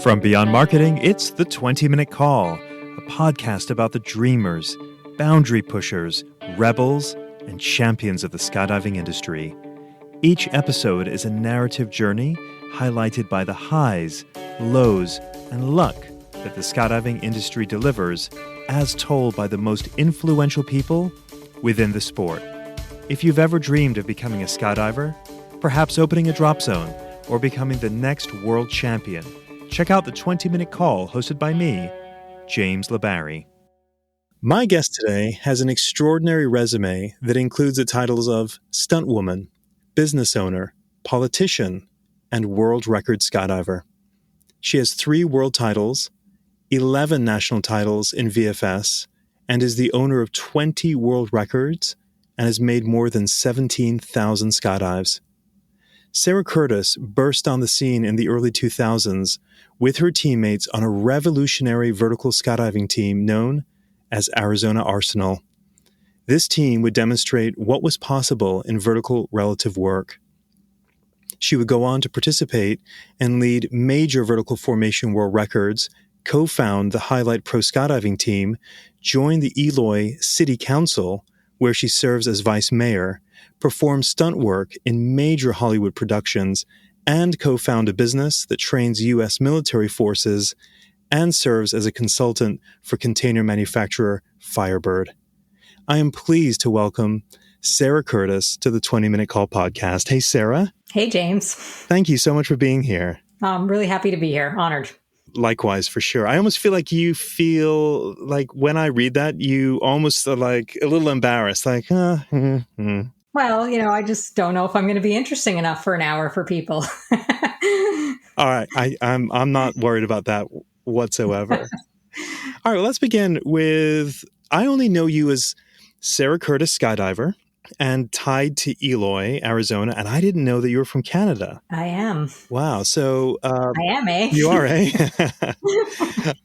From Beyond Marketing, it's the 20-Minute Call, a podcast about the dreamers, boundary pushers, rebels, and champions of the skydiving industry. Each episode is a narrative journey highlighted by the highs, lows, and luck that the skydiving industry delivers, as told by the most influential people within the sport. If you've ever dreamed of becoming a skydiver, perhaps opening a drop zone, or becoming the next world champion, check out the 20-Minute Call hosted by me, James LeBarry. My guest today has an extraordinary resume that includes the titles of stuntwoman, business owner, politician, and world record skydiver. She has 3 world titles, 11 national titles in VFS, and is the owner of 20 world records and has made more than 17,000 skydives. Sara Curtis burst on the scene in the early 2000s with her teammates on a revolutionary vertical skydiving team known as Arizona Arsenal. This team would demonstrate what was possible in vertical relative work. She would go on to participate and lead major vertical formation world records, co-found the Highlight Pro Skydiving team, join the Eloy City Council, where she serves as vice mayor, perform stunt work in major Hollywood productions, and co-found a business that trains U.S. military forces and serves as a consultant for container manufacturer Firebird. I am pleased to welcome Sara Curtis to the 20-Minute Call podcast. Hey, Sara. Hey, James. Thank you so much for being here. I'm really happy to be here. Honored. Likewise, for sure. I almost feel like you feel like when I read that, you almost are like a little embarrassed, like, Well, I just don't know if I'm going to be interesting enough for an hour for people. All right. I'm not worried about that whatsoever. All right. Well, let's begin with, I only know you as Sara Curtis Skydiver and tied to Eloy, Arizona, and I didn't know that you were from Canada. I am. Wow. So I am, eh? You are, eh?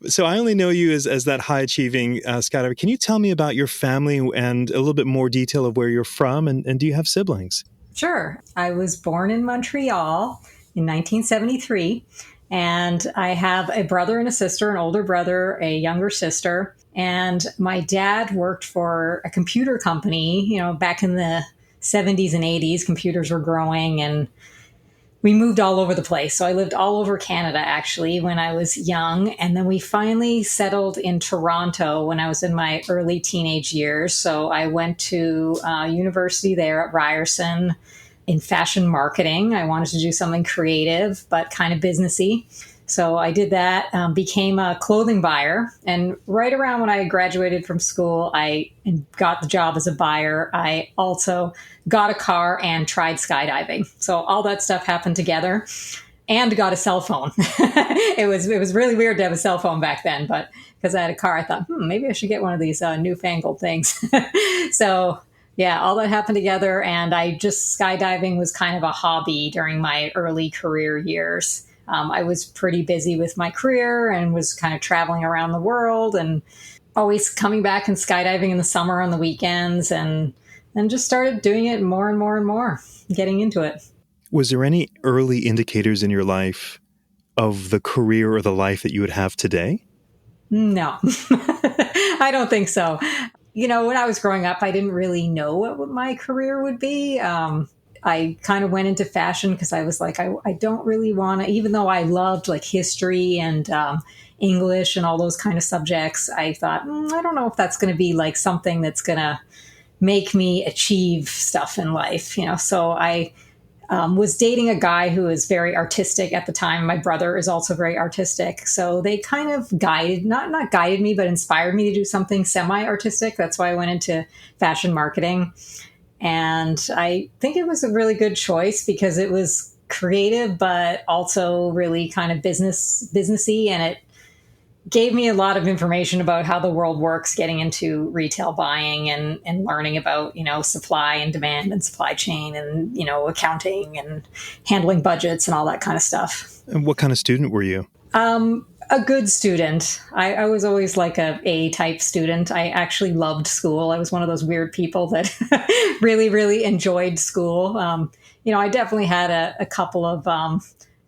So I only know you as that high-achieving skydiver. Can you tell me about your family and a little bit more detail of where you're from, and do you have siblings? Sure. I was born in Montreal in 1973, and I have a brother and a sister, an older brother, a younger sister. And my dad worked for a computer company, back in the 70s and 80s. Computers were growing and we moved all over the place. So I lived all over Canada, actually, when I was young. And then we finally settled in Toronto when I was in my early teenage years. So I went to university there at Ryerson in fashion marketing. I wanted to do something creative, but kind of businessy. So I did that, became a clothing buyer. And right around when I graduated from school, I got the job as a buyer. I also got a car and tried skydiving. So all that stuff happened together and got a cell phone. It was really weird to have a cell phone back then, but because I had a car, I thought, maybe I should get one of these newfangled things. So yeah, all that happened together. And skydiving was kind of a hobby during my early career years. I was pretty busy with my career and was kind of traveling around the world and always coming back and skydiving in the summer on the weekends and just started doing it more and more and more, getting into it. Was there any early indicators in your life of the career or the life that you would have today? No, I don't think so. When I was growing up, I didn't really know what my career would be. I kind of went into fashion because I was like, I don't really want to, even though I loved like history and English and all those kind of subjects, I thought, I don't know if that's going to be like something that's going to make me achieve stuff in life, So I was dating a guy who was very artistic at the time. My brother is also very artistic. So they kind of guided, not guided me, but inspired me to do something semi-artistic. That's why I went into fashion marketing. And I think it was a really good choice because it was creative, but also really kind of businessy. And it gave me a lot of information about how the world works, getting into retail buying and learning about, supply and demand and supply chain and, accounting and handling budgets and all that kind of stuff. And what kind of student were you? A good student. I was always like a A-type student. I actually loved school. I was one of those weird people that really, really enjoyed school. I definitely had a couple of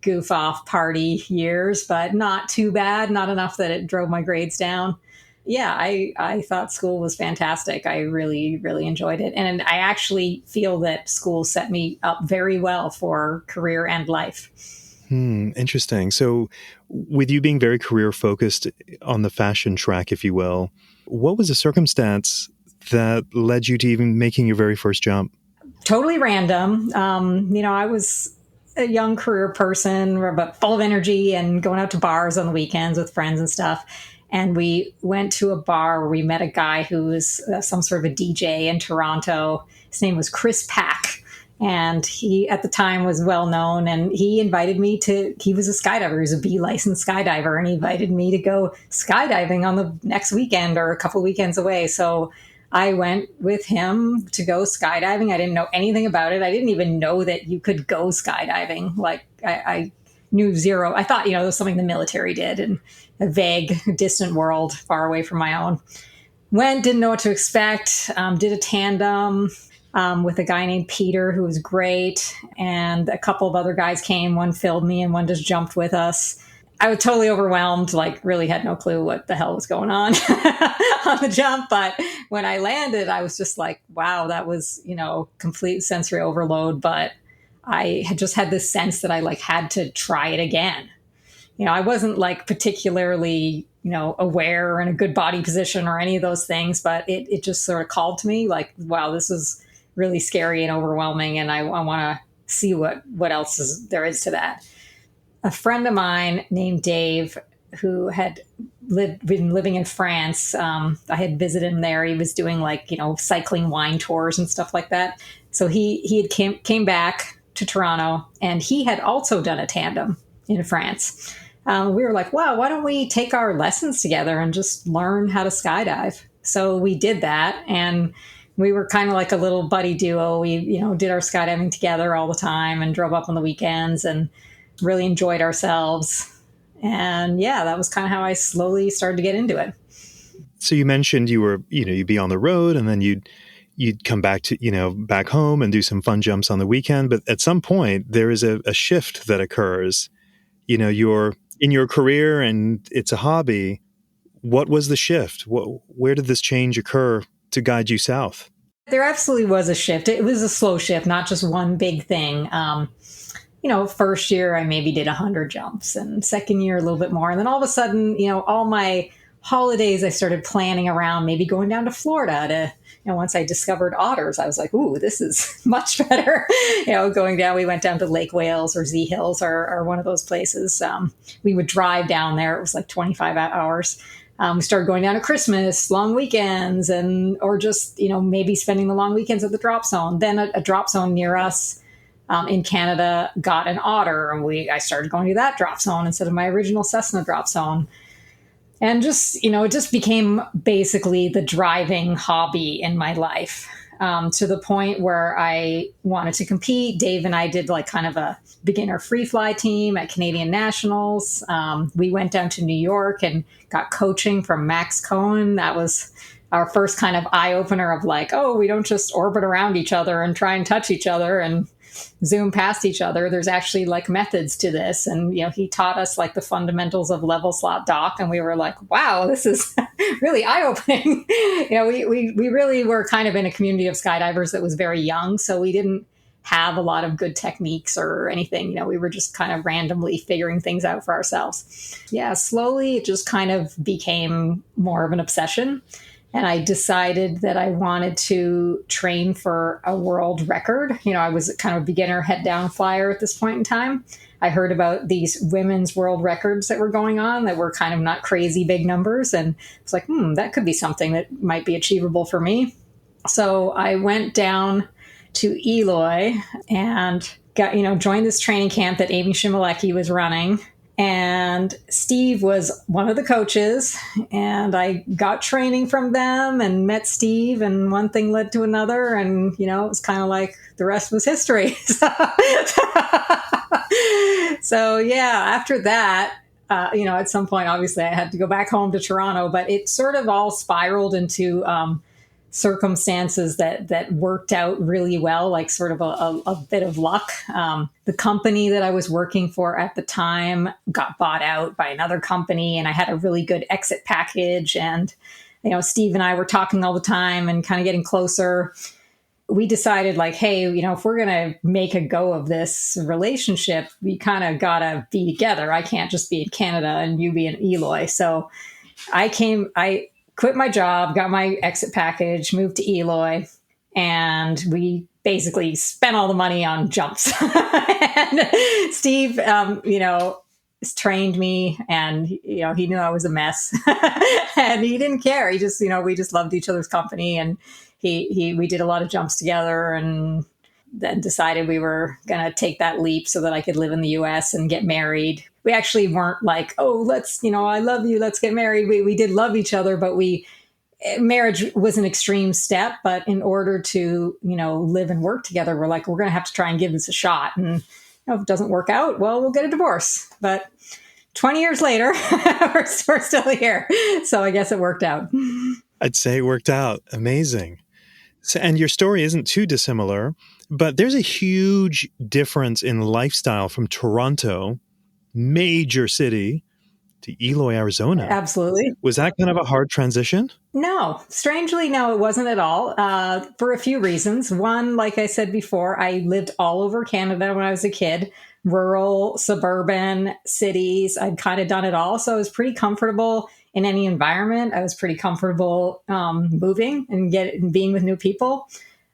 goof off party years, but not too bad, not enough that it drove my grades down. Yeah, I thought school was fantastic. I really, really enjoyed it. And I actually feel that school set me up very well for career and life. Interesting. So with you being very career focused on the fashion track, if you will, what was the circumstance that led you to even making your very first jump? Totally random. I was a young career person, but full of energy and going out to bars on the weekends with friends and stuff. And we went to a bar where we met a guy who was some sort of a DJ in Toronto. His name was Chris Pack. And he, at the time, was well known. And he invited me he was a skydiver. He was a B licensed skydiver. And he invited me to go skydiving on the next weekend or a couple weekends away. So I went with him to go skydiving. I didn't know anything about it. I didn't even know that you could go skydiving. Like I knew zero. I thought, it was something the military did in a vague, distant world far away from my own. Went, didn't know what to expect. Did a tandem with a guy named Peter, who was great. And a couple of other guys came. One filled me and one just jumped with us. I was totally overwhelmed, like really had no clue what the hell was going on on the jump. But when I landed, I was just like, wow, that was, complete sensory overload. But I had just had this sense that I had to try it again. I wasn't particularly, aware or in a good body position or any of those things, but it just sort of called to me like, wow, this is really scary and overwhelming. And I want to see what else there is to that. A friend of mine named Dave, who had been living in France, I had visited him there. He was doing cycling wine tours and stuff like that. So he had came back to Toronto, and he had also done a tandem in France. We were like, wow, why don't we take our lessons together and just learn how to skydive? So we did that, and we were kind of like a little buddy duo. We, did our skydiving together all the time and drove up on the weekends and really enjoyed ourselves. And yeah, that was kind of how I slowly started to get into it. So you mentioned you were, you'd be on the road and then you'd come back to, back home and do some fun jumps on the weekend. But at some point there is a shift that occurs. You're in your career and it's a hobby. What was the shift? Where did this change occur to guide you south? There absolutely was a shift. It was a slow shift, not just one big thing. First year I maybe did 100 jumps, and second year a little bit more. And then all of a sudden, all my holidays I started planning around maybe going down to Florida to, once I discovered otters, I was like, ooh, this is much better. Going down, we went down to Lake Wales or Z Hills or one of those places. We would drive down there. It was like 25 hours. We started going down at Christmas, long weekends, or just, maybe spending the long weekends at the drop zone. Then a drop zone near us in Canada got an otter, and I started going to that drop zone instead of my original Cessna drop zone. And just, it just became basically the driving hobby in my life, to the point where I wanted to compete. Dave and I did kind of a beginner free fly team at Canadian Nationals. We went down to New York and got coaching from Max Cohen. That was our first kind of eye opener of we don't just orbit around each other and try and touch each other and zoom past each other. There's actually methods to this. And, he taught us the fundamentals of level slot dock. And we were like, wow, this is really eye opening. We really were kind of in a community of skydivers that was very young. So we didn't have a lot of good techniques or anything. We were just kind of randomly figuring things out for ourselves. Yeah, slowly it just kind of became more of an obsession. And I decided that I wanted to train for a world record. I was kind of a beginner head down flyer at this point in time. I heard about these women's world records that were going on that were kind of not crazy big numbers. And it's like, that could be something that might be achievable for me. So I went down to Eloy and got, joined this training camp that Amy Shimalecki was running. And Steve was one of the coaches, and I got training from them and met Steve, and one thing led to another. And, it was kind of like the rest was history. So yeah, after that, at some point, obviously I had to go back home to Toronto, but it sort of all spiraled into, circumstances that worked out really well, like sort of a bit of luck. The company that I was working for at the time got bought out by another company, and I had a really good exit package. And, Steve and I were talking all the time and kind of getting closer. We decided like, hey, if we're going to make a go of this relationship, we kind of got to be together. I can't just be in Canada and you be in Eloy. So I quit my job, got my exit package, moved to Eloy, and we basically spent all the money on jumps. And Steve, trained me, and he knew I was a mess, and he didn't care. He just, we just loved each other's company, and we did a lot of jumps together, and then decided we were going to take that leap so that I could live in the US and get married. We actually weren't like, oh, let's, I love you, let's get married. We did love each other, but marriage was an extreme step. But in order to, live and work together, we're like, we're going to have to try and give this a shot. And if it doesn't work out, well, we'll get a divorce. But 20 years later, we're still here. So I guess it worked out. I'd say it worked out. Amazing. So, and your story isn't too dissimilar, but there's a huge difference in lifestyle from Toronto, major city, to Eloy, Arizona. Absolutely. Was that kind of a hard transition? No, strangely, no, it wasn't at all, for a few reasons. One, like I said before, I lived all over Canada when I was a kid, rural, suburban, cities. I'd kind of done it all. So I was pretty comfortable in any environment. I was pretty comfortable moving and being with new people.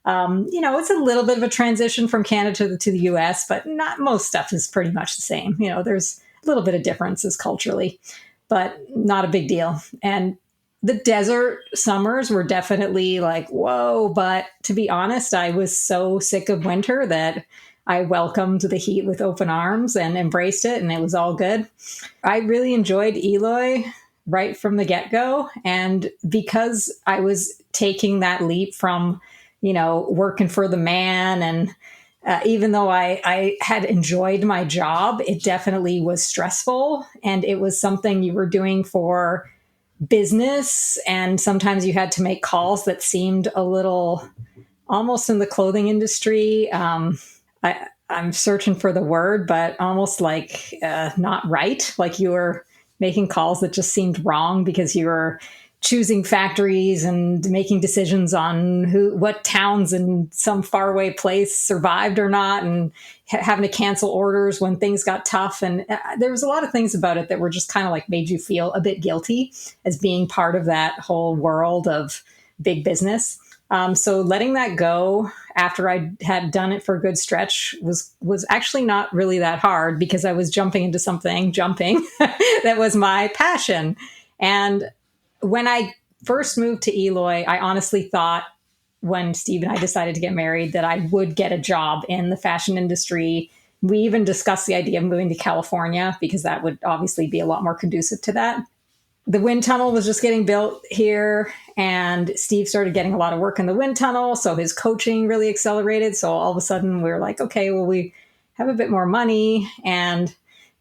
It's a little bit of a transition from Canada to the US, but not most stuff is pretty much the same. There's a little bit of differences culturally, but not a big deal. And the desert summers were definitely like, whoa. But to be honest, I was so sick of winter that I welcomed the heat with open arms and embraced it, and it was all good. I really enjoyed Eloy right from the get-go. And because I was taking that leap from, working for the man, and even though I had enjoyed my job, it definitely was stressful, and it was something you were doing for business. And sometimes you had to make calls that seemed a little almost in the clothing industry. I'm searching for the word, but almost like not right. Like you were making calls that just seemed wrong because you were choosing factories and making decisions on what towns in some faraway place survived or not, and having to cancel orders when things got tough. And there was a lot of things about it that were just kind of like made you feel a bit guilty as being part of that whole world of big business. So letting that go after I had done it for a good stretch was actually not really that hard, because I was jumping into something that was my passion. And when I first moved to Eloy, I honestly thought, when Steve and I decided to get married, that I would get a job in the fashion industry. We even discussed the idea of moving to California, because that would obviously be a lot more conducive to that. The wind tunnel was just getting built here, and Steve started getting a lot of work in the wind tunnel. So his coaching really accelerated. So all of a sudden we were like, okay, well, we have a bit more money. And,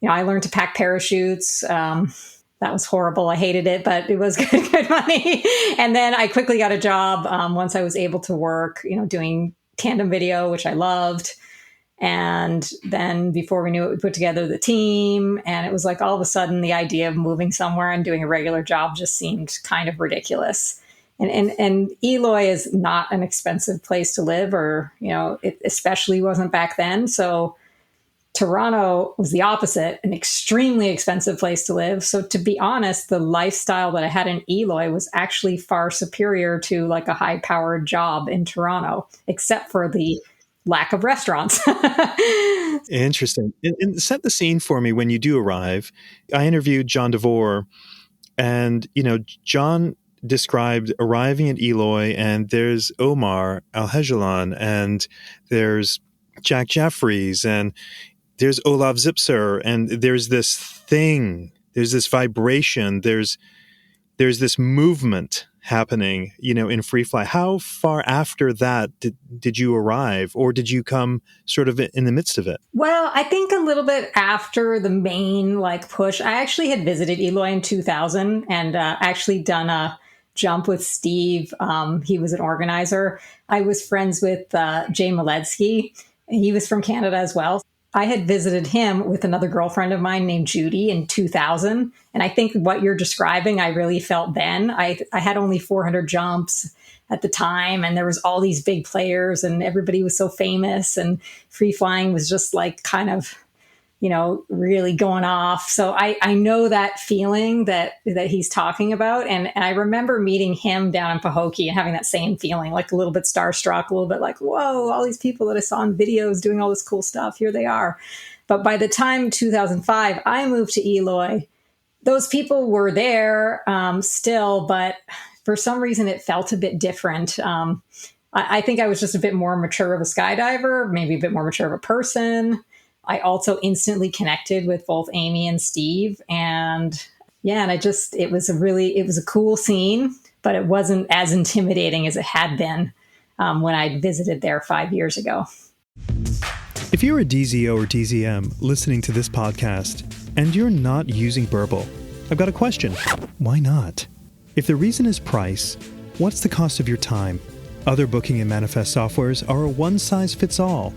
I learned to pack parachutes. That was horrible. I hated it, but it was good money. And then I quickly got a job once I was able to work, doing tandem video, which I loved. And then before we knew it, we put together the team. And it was like all of a sudden the idea of moving somewhere and doing a regular job just seemed kind of ridiculous. And Eloy is not an expensive place to live, or, it especially wasn't back then. So Toronto was the opposite, an extremely expensive place to live. So to be honest, the lifestyle that I had in Eloy was actually far superior to like a high-powered job in Toronto, except for the lack of restaurants. Interesting. And set the scene for me when you do arrive. I interviewed John DeVore, and, John described arriving at Eloy, and there's Omar Alhegelan, and there's Jack Jeffries, and there's Olav Zipser, and there's this thing, there's this vibration, there's this movement happening, in free fly. How far after that did you arrive, or did you come sort of in the midst of it? Well, I think a little bit after the main push. I actually had visited Eloy in 2000 and actually done a jump with Steve. He was an organizer. I was friends with Jay Maletsky. He was from Canada as well. I had visited him with another girlfriend of mine named Judy in 2000. And I think what you're describing, I really felt then. I had only 400 jumps at the time, and there was all these big players and everybody was so famous, and free flying was just like kind of, really going off. So I know that feeling that he's talking about. And I remember meeting him down in Pahokee and having that same feeling, like a little bit starstruck, a little bit like, whoa, all these people that I saw in videos doing all this cool stuff, here they are. But by the time 2005, I moved to Eloy, those people were there still, but for some reason it felt a bit different. I think I was just a bit more mature of a skydiver, maybe a bit more mature of a person. I also instantly connected with both Amy and Steve. And it was a cool scene, but it wasn't as intimidating as it had been when I visited there 5 years ago. If you're a DZO or DZM listening to this podcast and you're not using Burble, I've got a question. Why not? If the reason is price, what's the cost of your time? Other booking and manifest softwares are a one-size-fits-all.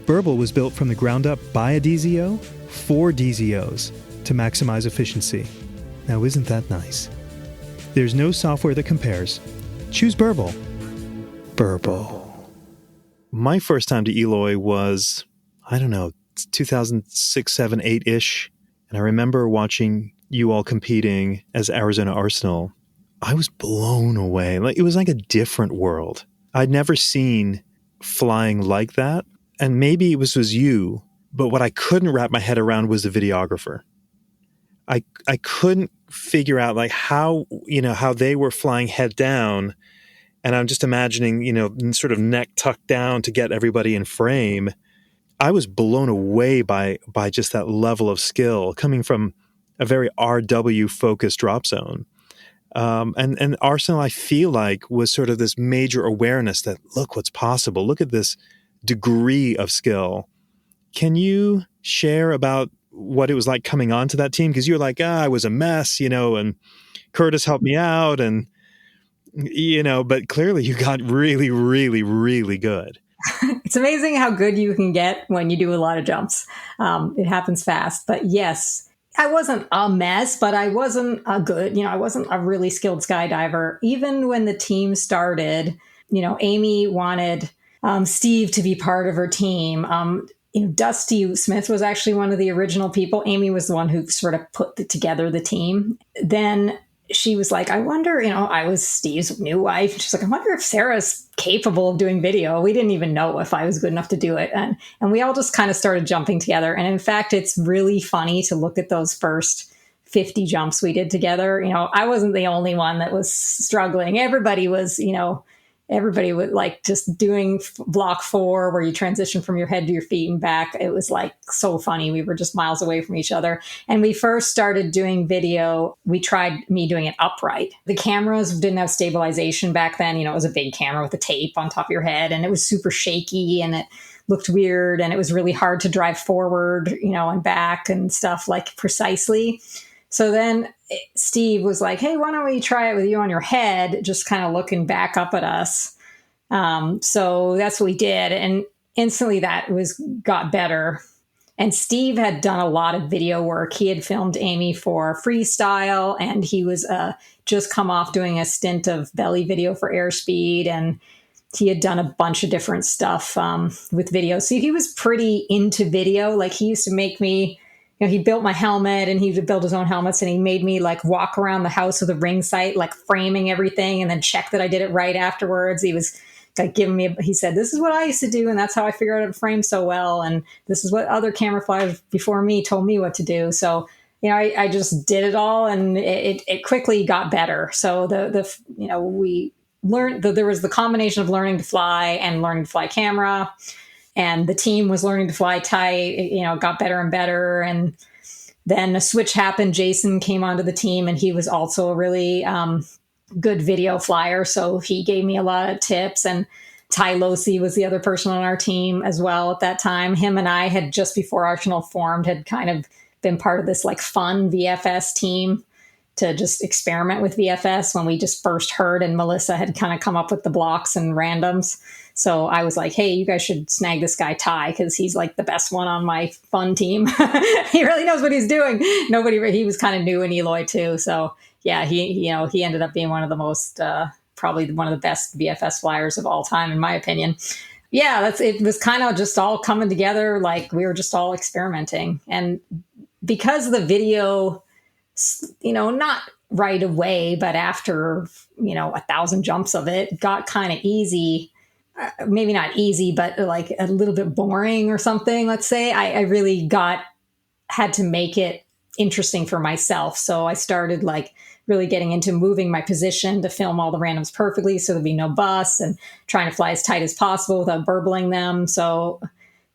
Burble was built from the ground up by a DZO for DZOs to maximize efficiency. Now, isn't that nice? There's no software that compares. Choose Burble. Burble. My first time to Eloy was, 2006, 7, 8-ish. And I remember watching you all competing as Arizona Arsenal. I was blown away. It was like a different world. I'd never seen flying like that. And maybe it was you, but what I couldn't wrap my head around was the videographer. I couldn't figure out how they were flying head down, and I'm just imagining, sort of neck tucked down to get everybody in frame. I was blown away by just that level of skill coming from a very RW focused drop zone. And Arsenal, I feel like, was sort of this major awareness that, look what's possible. Look at this degree of skill. Can you share about what it was like coming onto that team? Because you're like, I was a mess, and Curtis helped me out. And, but clearly you got really, really, really good. It's amazing how good you can get when you do a lot of jumps. It happens fast. But yes, I wasn't a mess, but I wasn't I wasn't a really skilled skydiver. Even when the team started, Amy wanted Steve to be part of her team. Dusty Smith was actually one of the original people. Amy was the one who sort of put together the team. Then she was like, I wonder, I was Steve's new wife. She's like, I wonder if Sarah's capable of doing video. We didn't even know if I was good enough to do it. And we all just kind of started jumping together. And in fact, it's really funny to look at those first 50 jumps we did together. I wasn't the only one that was struggling. Everybody was, everybody was like just doing block 4 where you transition from your head to your feet and back. It was like so funny. We were just miles away from each other. And we first started doing video. We tried me doing it upright. The cameras didn't have stabilization back then. It was a big camera with a tape on top of your head, and it was super shaky and it looked weird, and it was really hard to drive forward, and back and stuff like precisely. So then Steve was like, hey, why don't we try it with you on your head, just kind of looking back up at us. So that's what we did. And instantly that got better. And Steve had done a lot of video work. He had filmed Amy for Freestyle, and he was just come off doing a stint of belly video for Airspeed. And he had done a bunch of different stuff with video. So he was pretty into video. Like, he used to make me... he built my helmet, and he would build his own helmets, and he made me walk around the house with a ring sight, framing everything, and then check that I did it right afterwards. He was giving me, he said, this is what I used to do, and that's how I figured out how to frame so well. And this is what other camera flyers before me told me what to do. So, I just did it all, and it quickly got better. So we learned that there was the combination of learning to fly and learning to fly camera. And the team was learning to fly tight, got better and better. And then a switch happened. Jason came onto the team, and he was also a really good video flyer. So he gave me a lot of tips. And Ty Losi was the other person on our team as well at that time. Him and I had, just before Arsenal formed, had kind of been part of this fun VFS team to just experiment with VFS when we just first heard, and Melissa had kind of come up with the blocks and randoms. So I was like, hey, you guys should snag this guy Ty, because he's like the best one on my fun team. He really knows what he's doing. He was kind of new in Eloy too. So yeah, he ended up being one of the most, probably one of the best VFS flyers of all time, in my opinion. Yeah, it was kind of just all coming together. Like we were just all experimenting. And because the video, not right away, but after, 1,000 jumps of it, got kind of easy. Maybe not easy, but like a little bit boring or something, let's say. I really had to make it interesting for myself. So I started like really getting into moving my position to film all the randoms perfectly so there'd be no bust, and trying to fly as tight as possible without burbling them. So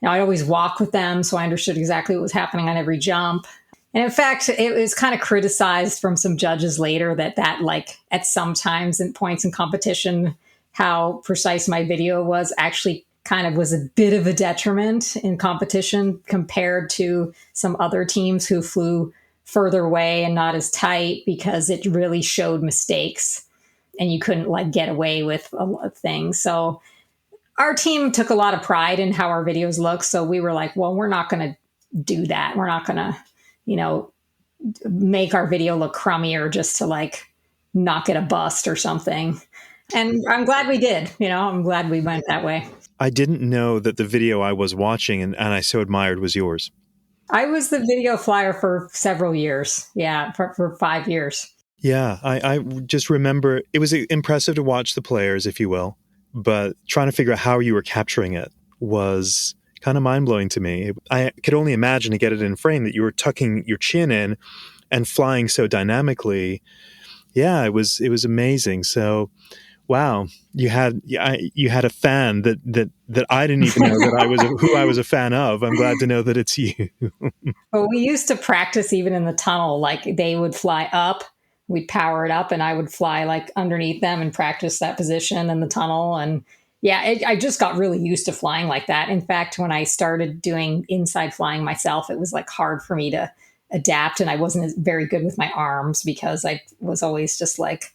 I'd always walk with them, so I understood exactly what was happening on every jump. And in fact, it was kind of criticized from some judges later that like at some times and points in competition, how precise my video was actually kind of was a bit of a detriment in competition compared to some other teams who flew further away and not as tight, because it really showed mistakes and you couldn't like get away with a lot of things. So our team took a lot of pride in how our videos look. So we were like, well, we're not going to do that. We're not going to, make our video look crummier just to like not get a bust or something. And I'm glad we did. I'm glad we went that way. I didn't know that the video I was watching and I so admired was yours. I was the video flyer for several years. Yeah, for 5 years. Yeah, I just remember it was impressive to watch the players, if you will, but trying to figure out how you were capturing it was kind of mind-blowing to me. I could only imagine, to get it in frame, that you were tucking your chin in and flying so dynamically. Yeah, it was amazing. So, wow, you had a fan that I didn't even know who I was a fan of. I'm glad to know that it's you. Well, we used to practice even in the tunnel. Like they would fly up, we'd power it up, and I would fly like underneath them and practice that position in the tunnel. And yeah, I just got really used to flying like that. In fact, when I started doing inside flying myself, it was like hard for me to adapt, and I wasn't very good with my arms because I was always just like,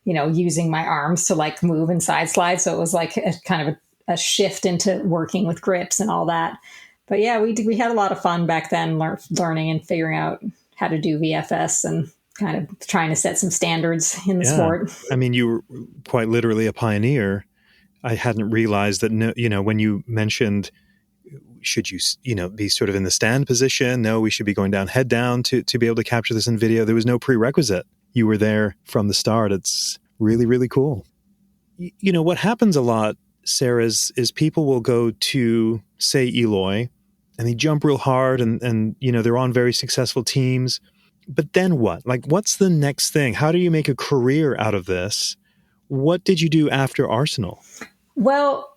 using my arms to like move and side slide. So it was like a kind of a shift into working with grips and all that. But yeah, we had a lot of fun back then, learning and figuring out how to do VFS and kind of trying to set some standards in the sport. I mean, you were quite literally a pioneer. I hadn't realized that, when you mentioned, should you, be sort of in the stand position? No, we should be going down, head down to be able to capture this in video. There was no prerequisite. You were there from the start. It's really, really cool. What happens a lot, Sarah, is people will go to, say, Eloy, and they jump real hard and they're on very successful teams. But then what? Like, what's the next thing? How do you make a career out of this? What did you do after Arsenal? Well,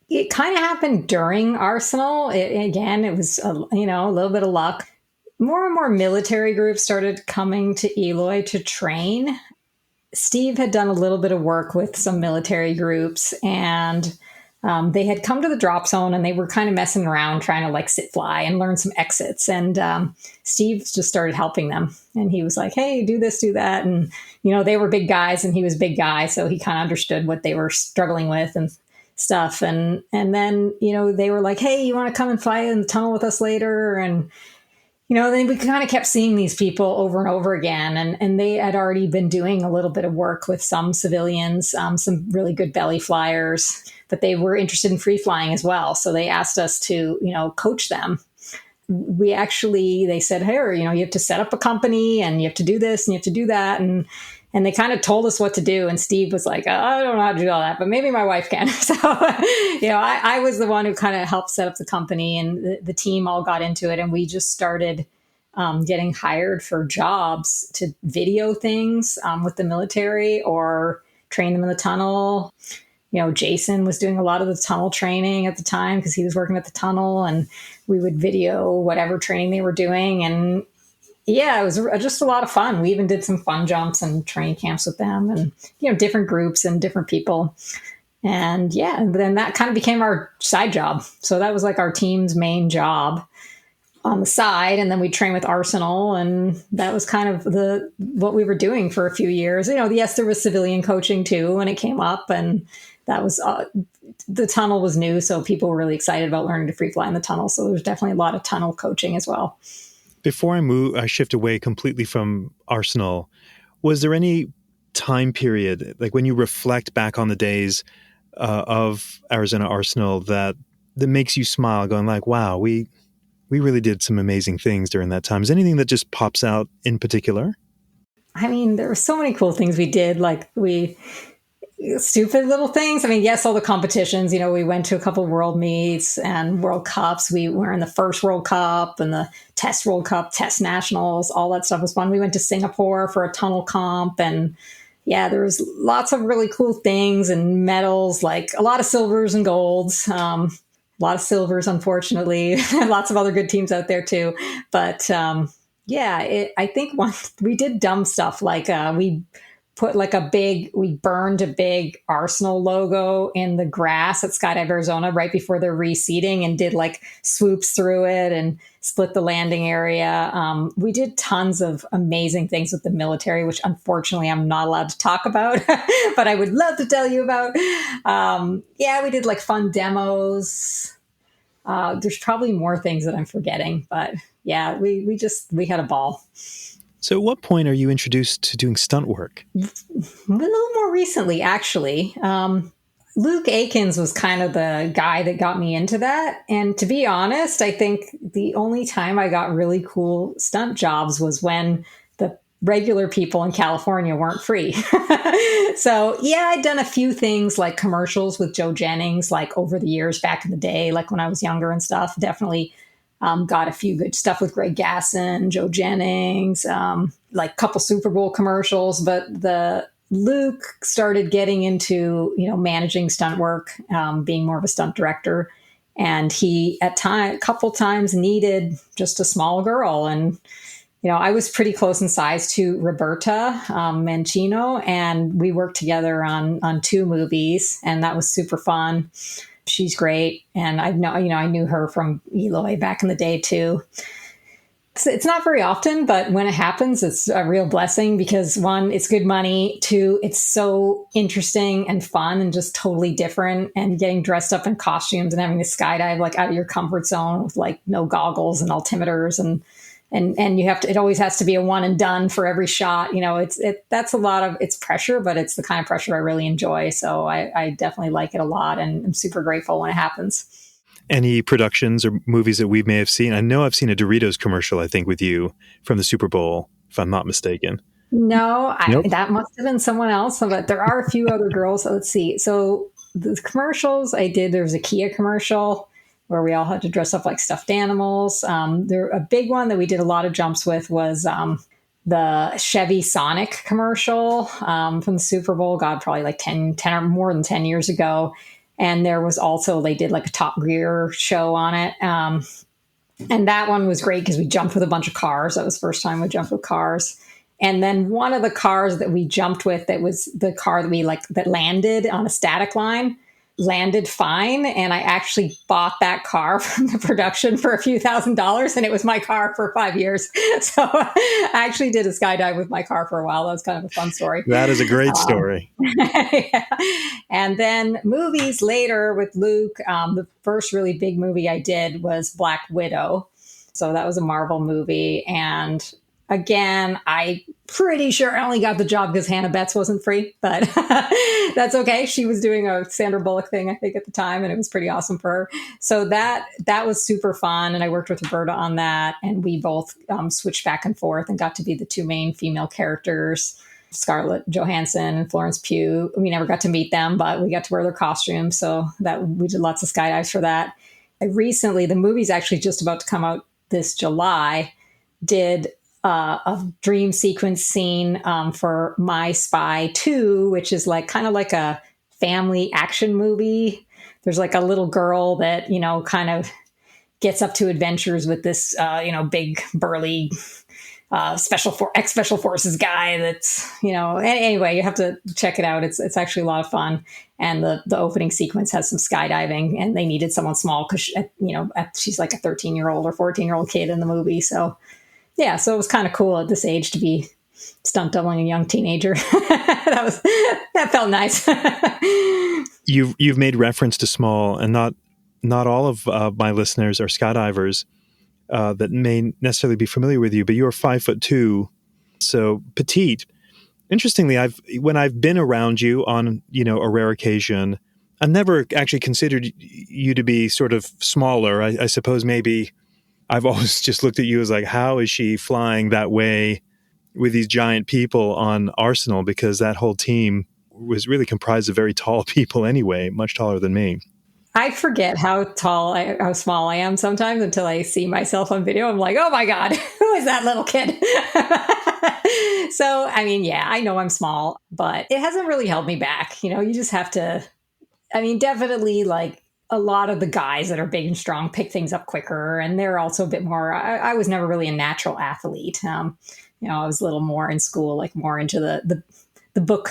it kind of happened during Arsenal. It was, a little bit of luck. More and more military groups started coming to Eloy to train. Steve had done a little bit of work with some military groups, and they had come to the drop zone and they were kind of messing around trying to like sit fly and learn some exits. And Steve just started helping them. And he was like, hey, do this, do that. And, they were big guys and he was a big guy. So he kind of understood what they were struggling with and stuff. And then, they were like, hey, you want to come and fly in the tunnel with us later? And, then we kind of kept seeing these people over and over again. And they had already been doing a little bit of work with some civilians, some really good belly flyers, but they were interested in free flying as well. So they asked us to, coach them. They said, hey, you have to set up a company and you have to do this and you have to do that. And they kind of told us what to do. And Steve was like, I don't know how to do all that, but maybe my wife can. So, I was the one who kind of helped set up the company, and the team all got into it. And we just started getting hired for jobs to video things with the military or train them in the tunnel. Jason was doing a lot of the tunnel training at the time because he was working at the tunnel, and we would video whatever training they were doing. And yeah, it was just a lot of fun. We even did some fun jumps and training camps with them, and, different groups and different people. And yeah, then that kind of became our side job. So that was like our team's main job. on the side, and then we'd train with Arsenal, and that was kind of what we were doing for a few years. Yes, there was civilian coaching too when it came up, and that was the tunnel was new, so people were really excited about learning to free fly in the tunnel. So there's definitely a lot of tunnel coaching as well. Before I shift away completely from Arsenal, was there any time period, like when you reflect back on the days of Arizona Arsenal, that makes you smile, going like, "Wow, we really did some amazing things during that time"? Is anything that just pops out in particular? I mean, there were so many cool things we did. Like stupid little things. I mean, yes, all the competitions, we went to a couple of world meets and World Cups. We were in the first World Cup and the Test World Cup, Test Nationals, all that stuff was fun. We went to Singapore for a tunnel comp, and yeah, there was lots of really cool things and medals, like a lot of silvers and golds. A lot of silvers, unfortunately. Lots of other good teams out there too. But I think we did dumb stuff, like we burned a big Arsenal logo in the grass at Skydive Arizona right before their reseeding, and did like swoops through it and split the landing area. We did tons of amazing things with the military, which unfortunately I'm not allowed to talk about, but I would love to tell you about. We did like fun demos. There's probably more things that I'm forgetting, but yeah, we had a ball. So at what point are you introduced to doing stunt work? A little more recently, actually. Luke Akins was kind of the guy that got me into that. And to be honest, I think the only time I got really cool stunt jobs was when the regular people in California weren't free. So yeah, I'd done a few things like commercials with Joe Jennings, like over the years back in the day, like when I was younger and stuff. Definitely got a few good stuff with Greg Gasson, Joe Jennings, like a couple Super Bowl commercials. But Luke started getting into, managing stunt work, being more of a stunt director. And he a couple times needed just a small girl. And, I was pretty close in size to Roberta Mancino, and we worked together on 2 movies, and that was super fun. She's great. And I knew her from Eloy back in the day too. It's not very often, but when it happens, it's a real blessing because 1, it's good money. 2, it's so interesting and fun and just totally different, and getting dressed up in costumes and having to skydive like out of your comfort zone with like no goggles and altimeters, and you have to, it always has to be a one and done for every shot. That's a lot of, it's pressure, but it's the kind of pressure I really enjoy. So I definitely like it a lot, and I'm super grateful when it happens. Any productions or movies that we may have seen? I know I've seen a Doritos commercial, I think, with you from the Super Bowl, if I'm not mistaken. No, Nope. That must have been someone else, but there are a few other girls. So let's see. So the commercials I did, there was a Kia commercial where we all had to dress up like stuffed animals. A big one that we did a lot of jumps with was the Chevy Sonic commercial from the Super Bowl, probably like 10 or more than 10 years ago. And there was also, they did like a Top Gear show on it. And that one was great because we jumped with a bunch of cars. That was the first time we jumped with cars. And then one of the cars that we jumped with, that was the car that landed on a static line, landed fine. And I actually bought that car from the production for a few $1,000s, and it was my car for 5 years. So I actually did a skydive with my car for a while. That was kind of a fun story. That is a great story. Yeah. And then movies later with Luke. The first really big movie I did was Black Widow. So that was a Marvel movie. And again, I'm pretty sure I only got the job because Hannah Betts wasn't free, but that's okay. She was doing a Sandra Bullock thing, I think, at the time, and it was pretty awesome for her. So that was super fun, and I worked with Roberta on that, and we both switched back and forth and got to be the 2 main female characters, Scarlett Johansson and Florence Pugh. We never got to meet them, but we got to wear their costumes, so that we did lots of skydives for that. The movie's actually just about to come out this July, did a dream sequence scene for My Spy 2, which is kind of like a family action movie. There's like a little girl that, kind of gets up to adventures with this, big burly ex special forces guy. That's, anyway, you have to check it out. It's actually a lot of fun. And the opening sequence has some skydiving, and they needed someone small because, she's like a 13-year-old or 14-year-old kid in the movie. So yeah, so it was kind of cool at this age to be stunt doubling a young teenager. That felt nice. You've made reference to small, and not all of my listeners are skydivers that may necessarily be familiar with you, but you're 5'2", so petite. Interestingly, when I've been around you on a rare occasion, I've never actually considered you to be sort of smaller. I suppose maybe I've always just looked at you as like, how is she flying that way with these giant people on Arsenal? Because that whole team was really comprised of very tall people anyway, much taller than me. I forget how small I am sometimes until I see myself on video. I'm like, oh my God, who is that little kid? So, I mean, yeah, I know I'm small, but it hasn't really held me back. You just have to, definitely like a lot of the guys that are big and strong pick things up quicker. And they're also a bit more, I was never really a natural athlete. I was a little more in school, like more into the book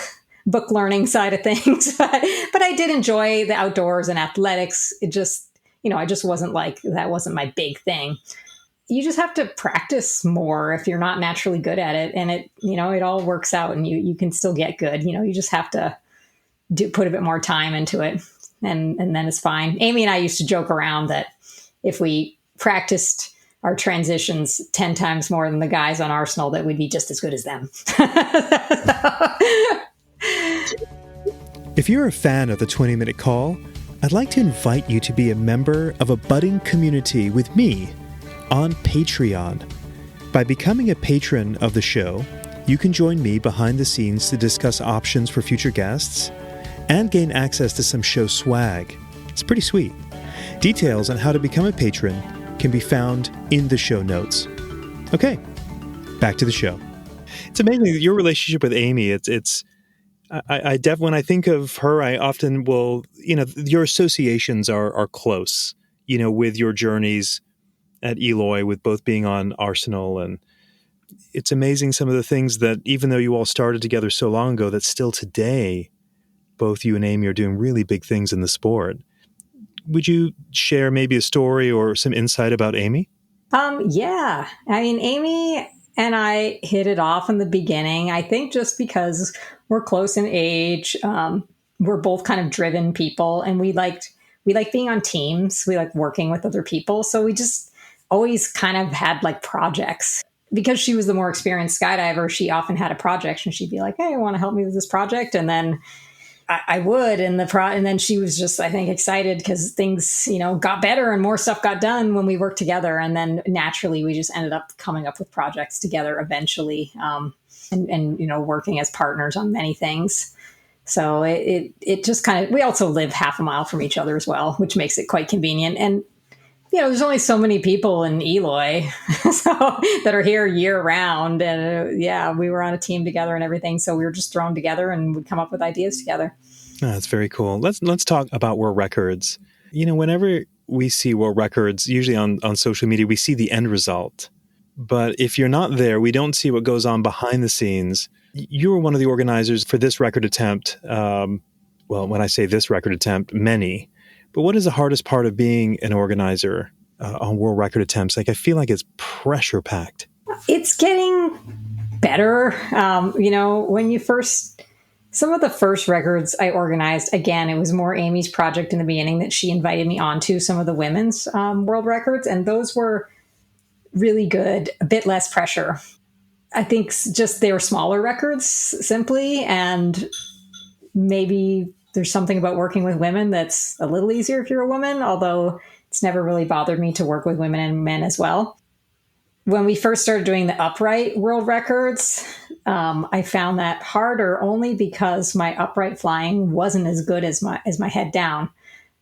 learning side of things, but I did enjoy the outdoors and athletics. It just, I just wasn't like, that wasn't my big thing. You just have to practice more if you're not naturally good at it. And it all works out, and you can still get good. You just have to put a bit more time into it, and then it's fine. Amy and I used to joke around that if we practiced our transitions 10 times more than the guys on Arsenal, that we'd be just as good as them. If you're a fan of the 20-Minute Call, I'd like to invite you to be a member of a budding community with me on Patreon. By becoming a patron of the show, you can join me behind the scenes to discuss options for future guests and gain access to some show swag. It's pretty sweet. Details on how to become a patron can be found in the show notes. Okay, back to the show. It's amazing, your relationship with Amy. When I think of her, I often will, your associations are close, with your journeys at Eloy, with both being on Arsenal. And it's amazing some of the things that, even though you all started together so long ago, that still today, both you and Amy are doing really big things in the sport. Would you share maybe a story or some insight about Amy? Yeah. Amy and I hit it off in the beginning. I think just because we're close in age, we're both kind of driven people, and we like being on teams. We like working with other people. So we just always kind of had like projects. Because she was the more experienced skydiver, she often had a project, and she'd be like, hey, want to help me with this project? And then I would, and then she was just, I think, excited because things, got better and more stuff got done when we worked together. And then naturally, we just ended up coming up with projects together eventually, and working as partners on many things. So it just kind of, we also live half a mile from each other as well, which makes it quite convenient. And there's only so many people in Eloy that are here year round. And we were on a team together and everything. So we were just thrown together and would come up with ideas together. Oh, that's very cool. Let's talk about world records. Whenever we see world records, usually on social media, we see the end result. But if you're not there, we don't see what goes on behind the scenes. You were one of the organizers for this record attempt. Well, when I say this record attempt, many. But what is the hardest part of being an organizer on world record attempts? Like, I feel like it's pressure packed. It's getting better. Some of the first records I organized, again, it was more Amy's project in the beginning that she invited me onto, some of the women's world records. And those were really good, a bit less pressure. I think just they were smaller records simply. And maybe there's something about working with women that's a little easier if you're a woman, although it's never really bothered me to work with women and men as well. When we first started doing the upright world records, I found that harder only because my upright flying wasn't as good as my head down.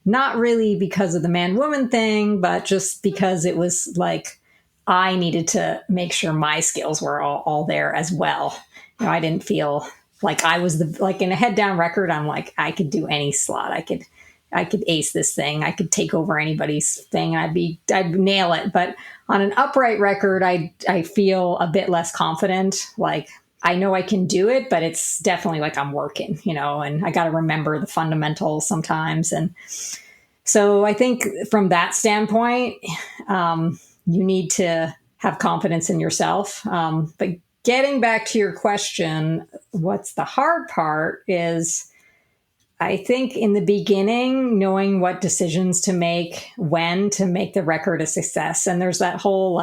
Not really because of the man-woman thing, but just because it was like I needed to make sure my skills were all there as well. I didn't feel like I was like in a head down record, I'm like, I could do any slot. I could ace this thing. I could take over anybody's thing. I'd nail it. But on an upright record, I feel a bit less confident. Like, I know I can do it, but it's definitely like I'm working, and I got to remember the fundamentals sometimes. And so I think from that standpoint, you need to have confidence in yourself. But getting back to your question, what's the hard part is, I think in the beginning, knowing what decisions to make, when to make the record a success. And there's that whole,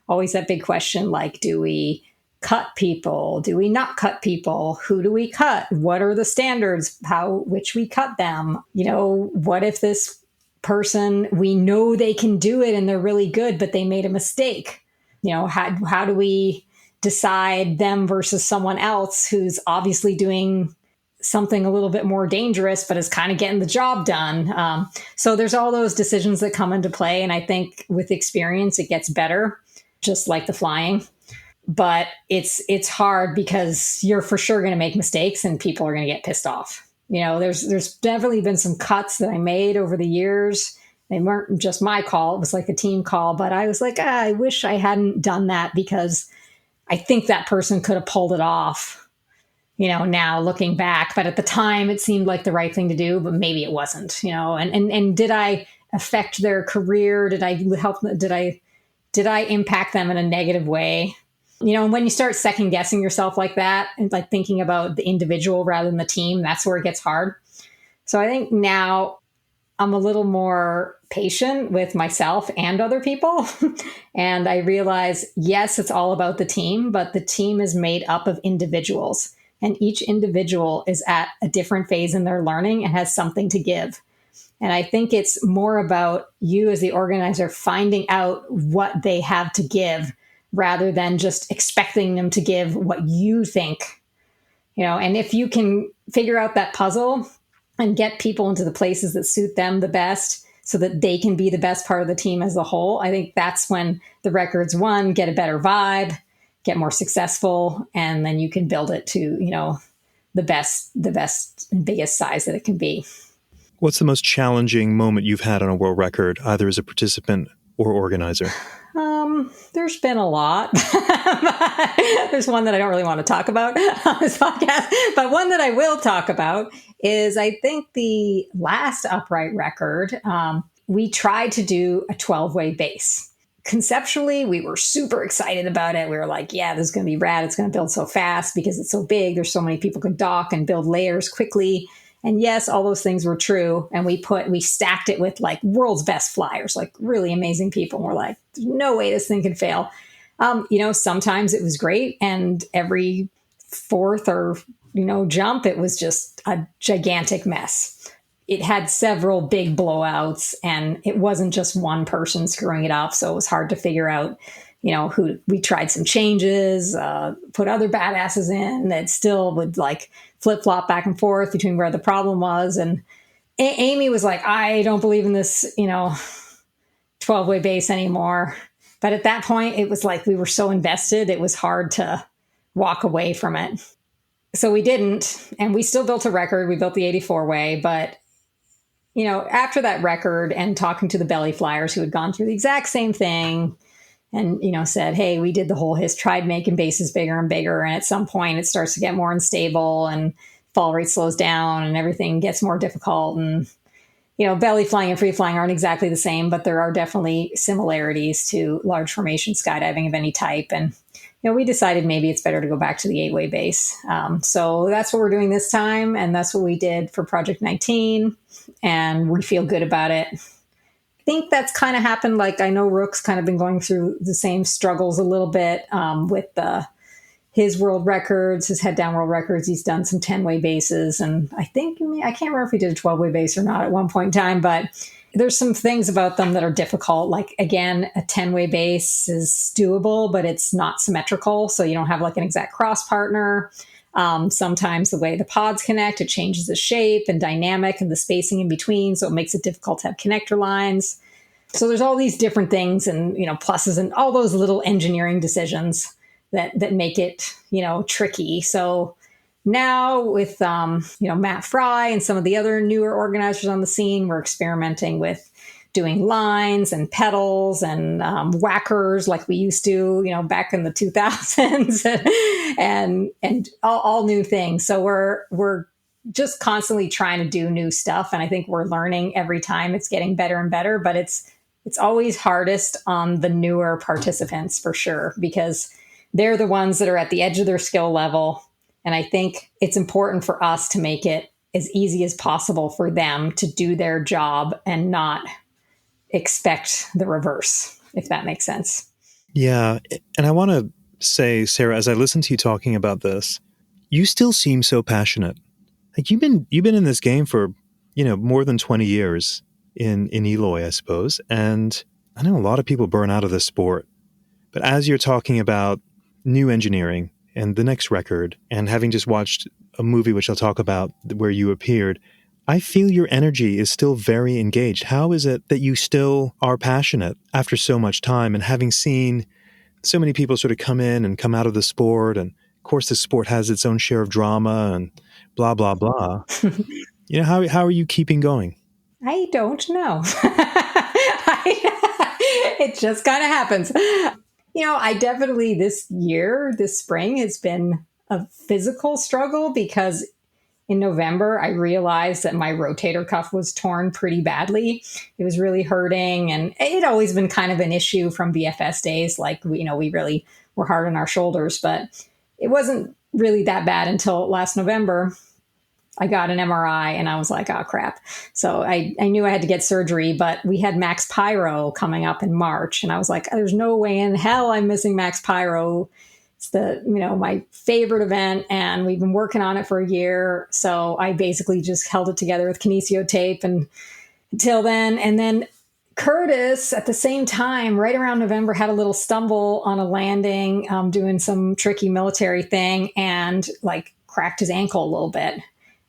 always that big question, do we cut people? Do we not cut people? Who do we cut? What are the standards, which we cut them? What if this person, we know they can do it and they're really good, but they made a mistake? How do we decide them versus someone else who's obviously doing something a little bit more dangerous, but is kind of getting the job done? So there's all those decisions that come into play. And I think with experience, it gets better, just like the flying. But it's hard because you're for sure going to make mistakes and people are going to get pissed off. There's definitely been some cuts that I made over the years. They weren't just my call. It was like a team call, but I was like, I wish I hadn't done that because I think that person could have pulled it off, now looking back. But at the time it seemed like the right thing to do, but maybe it wasn't, and did I affect their career? Did I help? Did I impact them in a negative way? And when you start second guessing yourself like that and thinking about the individual rather than the team, that's where it gets hard. So I think now I'm a little more patient with myself and other people. And I realize, yes, it's all about the team, but the team is made up of individuals. And each individual is at a different phase in their learning and has something to give. And I think it's more about you as the organizer finding out what they have to give rather than just expecting them to give what you think, and if you can figure out that puzzle and get people into the places that suit them the best so that they can be the best part of the team as a whole, I think that's when the records, one, get a better vibe, get more successful, and then you can build it to, the best and biggest size that it can be. What's the most challenging moment you've had on a world record, either as a participant or organizer? There's been a lot. There's one that I don't really want to talk about on this podcast, but one that I will talk about is, I think the last upright record, we tried to do a 12-way base. Conceptually, we were super excited about it. We were like, yeah, this is going to be rad. It's going to build so fast because it's so big. There's so many people can dock and build layers quickly. And yes, all those things were true. And we stacked it with world's best flyers, really amazing people. And we're like, there's no way this thing can fail. Sometimes it was great. And every fourth or, jump, it was just a gigantic mess. It had several big blowouts and it wasn't just one person screwing it up. So it was hard to figure out, who. We tried some changes, put other badasses in that still would flip-flop back and forth between where the problem was. And Amy was like, I don't believe in this, 12-way base anymore. But at that point, it was we were so invested, it was hard to walk away from it. So we didn't, and we still built a record. We built the 84-way, but after that record and talking to the belly flyers who had gone through the exact same thing and, said, hey, we did the whole tried making bases bigger and bigger. And at some point it starts to get more unstable and fall rate slows down and everything gets more difficult. And, belly flying and free flying aren't exactly the same, but there are definitely similarities to large formation skydiving of any type. And, we decided maybe it's better to go back to the 8-way base. So that's what we're doing this time. And that's what we did for Project 19. And we feel good about it. I think that's kind of happened. I know Rook's kind of been going through the same struggles a little bit with his world records, his head down world records. He's done some 10-way bases. And I can't remember if he did a 12-way base or not at one point in time, but there's some things about them that are difficult. Again, a 10-way base is doable, but it's not symmetrical. So you don't have an exact cross partner. Sometimes the way the pods connect, it changes the shape and dynamic and the spacing in between. So it makes it difficult to have connector lines. So there's all these different things and, pluses and all those little engineering decisions that make it, tricky. So now with, Matt Fry and some of the other newer organizers on the scene, we're experimenting with doing lines and pedals and whackers like we used to, back in the 2000s and all new things. So we're just constantly trying to do new stuff. And I think we're learning every time. It's getting better and better, but it's always hardest on the newer participants for sure, because they're the ones that are at the edge of their skill level. And I think it's important for us to make it as easy as possible for them to do their job and not expect the reverse, if that makes sense. Yeah. And I want to say, Sara, as I listen to you talking about this, you still seem so passionate. Like you've been in this game for, more than 20 years in Eloy, I suppose. And I know a lot of people burn out of this sport. But as you're talking about new engineering and the next record, and having just watched a movie, which I'll talk about, where you appeared, I feel your energy is still very engaged. How is it that you still are passionate after so much time, and having seen so many people sort of come in and come out of the sport? And of course, the sport has its own share of drama and blah, blah, blah. How are you keeping going? I don't know. It just kind of happens. I definitely this spring has been a physical struggle, because in November, I realized that my rotator cuff was torn pretty badly. It was really hurting, and it had always been kind of an issue from BFS days. Like, we really were hard on our shoulders, but it wasn't really that bad until last November. I got an MRI and I was like, oh, crap. So I knew I had to get surgery, but we had Max Pyro coming up in March. And I was like, there's no way in hell I'm missing Max Pyro. It's my favorite event, and we've been working on it for a year. So I basically just held it together with kinesio tape and until then. And then Curtis, at the same time, right around November, had a little stumble on a landing, doing some tricky military thing, and cracked his ankle a little bit.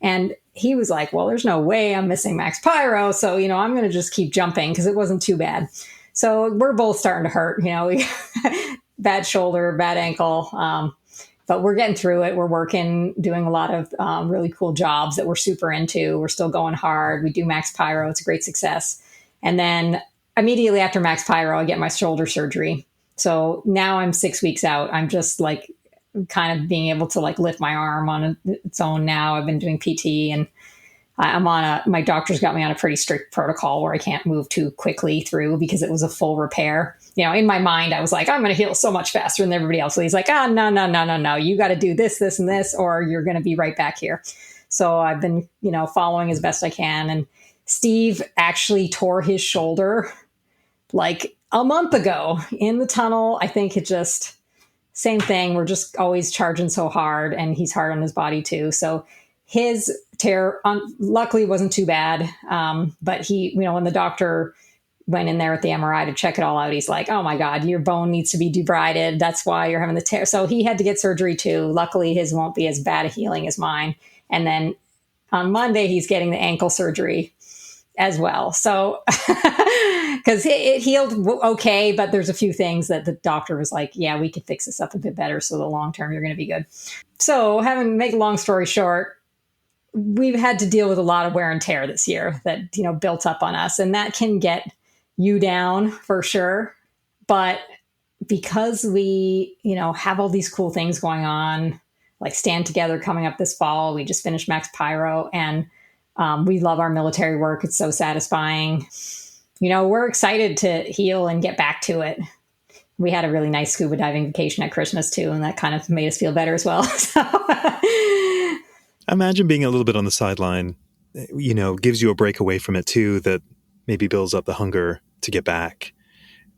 And he was like, well, there's no way I'm missing Max Pyro. So, I'm going to just keep jumping, because it wasn't too bad. So we're both starting to hurt, bad shoulder, bad ankle. But we're getting through it. We're working, doing a lot of really cool jobs that we're super into. We're still going hard. We do Max Pyro. It's a great success. And then immediately after Max Pyro, I get my shoulder surgery. So now I'm 6 weeks out. I'm just kind of being able to lift my arm on its own now. I've been doing PT, and my doctor's got me on a pretty strict protocol where I can't move too quickly through, because it was a full repair. In my mind, I was like, I'm going to heal so much faster than everybody else. So he's like, no. You got to do this, this, and this, or you're going to be right back here. So I've been, following as best I can. And Steve actually tore his shoulder a month ago in the tunnel. I think it just, same thing. We're just always charging so hard, and he's hard on his body too. So his tear, luckily, wasn't too bad. But he, when the doctor went in there at the MRI to check it all out, he's like, oh my God, your bone needs to be debrided. That's why you're having the tear. So he had to get surgery too. Luckily, his won't be as bad a healing as mine. And then on Monday, he's getting the ankle surgery as well. So, because it healed okay, but there's a few things that the doctor was like, yeah, we could fix this up a bit better. So the long term, you're going to be good. So make a long story short, we've had to deal with a lot of wear and tear this year that, built up on us, and that can get you down for sure. But because we, have all these cool things going on, like Stand Together coming up this fall, we just finished Max Pyro, and we love our military work. It's so satisfying. We're excited to heal and get back to it. We had a really nice scuba diving vacation at Christmas too, and that kind of made us feel better as well. So imagine being a little bit on the sideline, gives you a break away from it too, that maybe builds up the hunger to get back.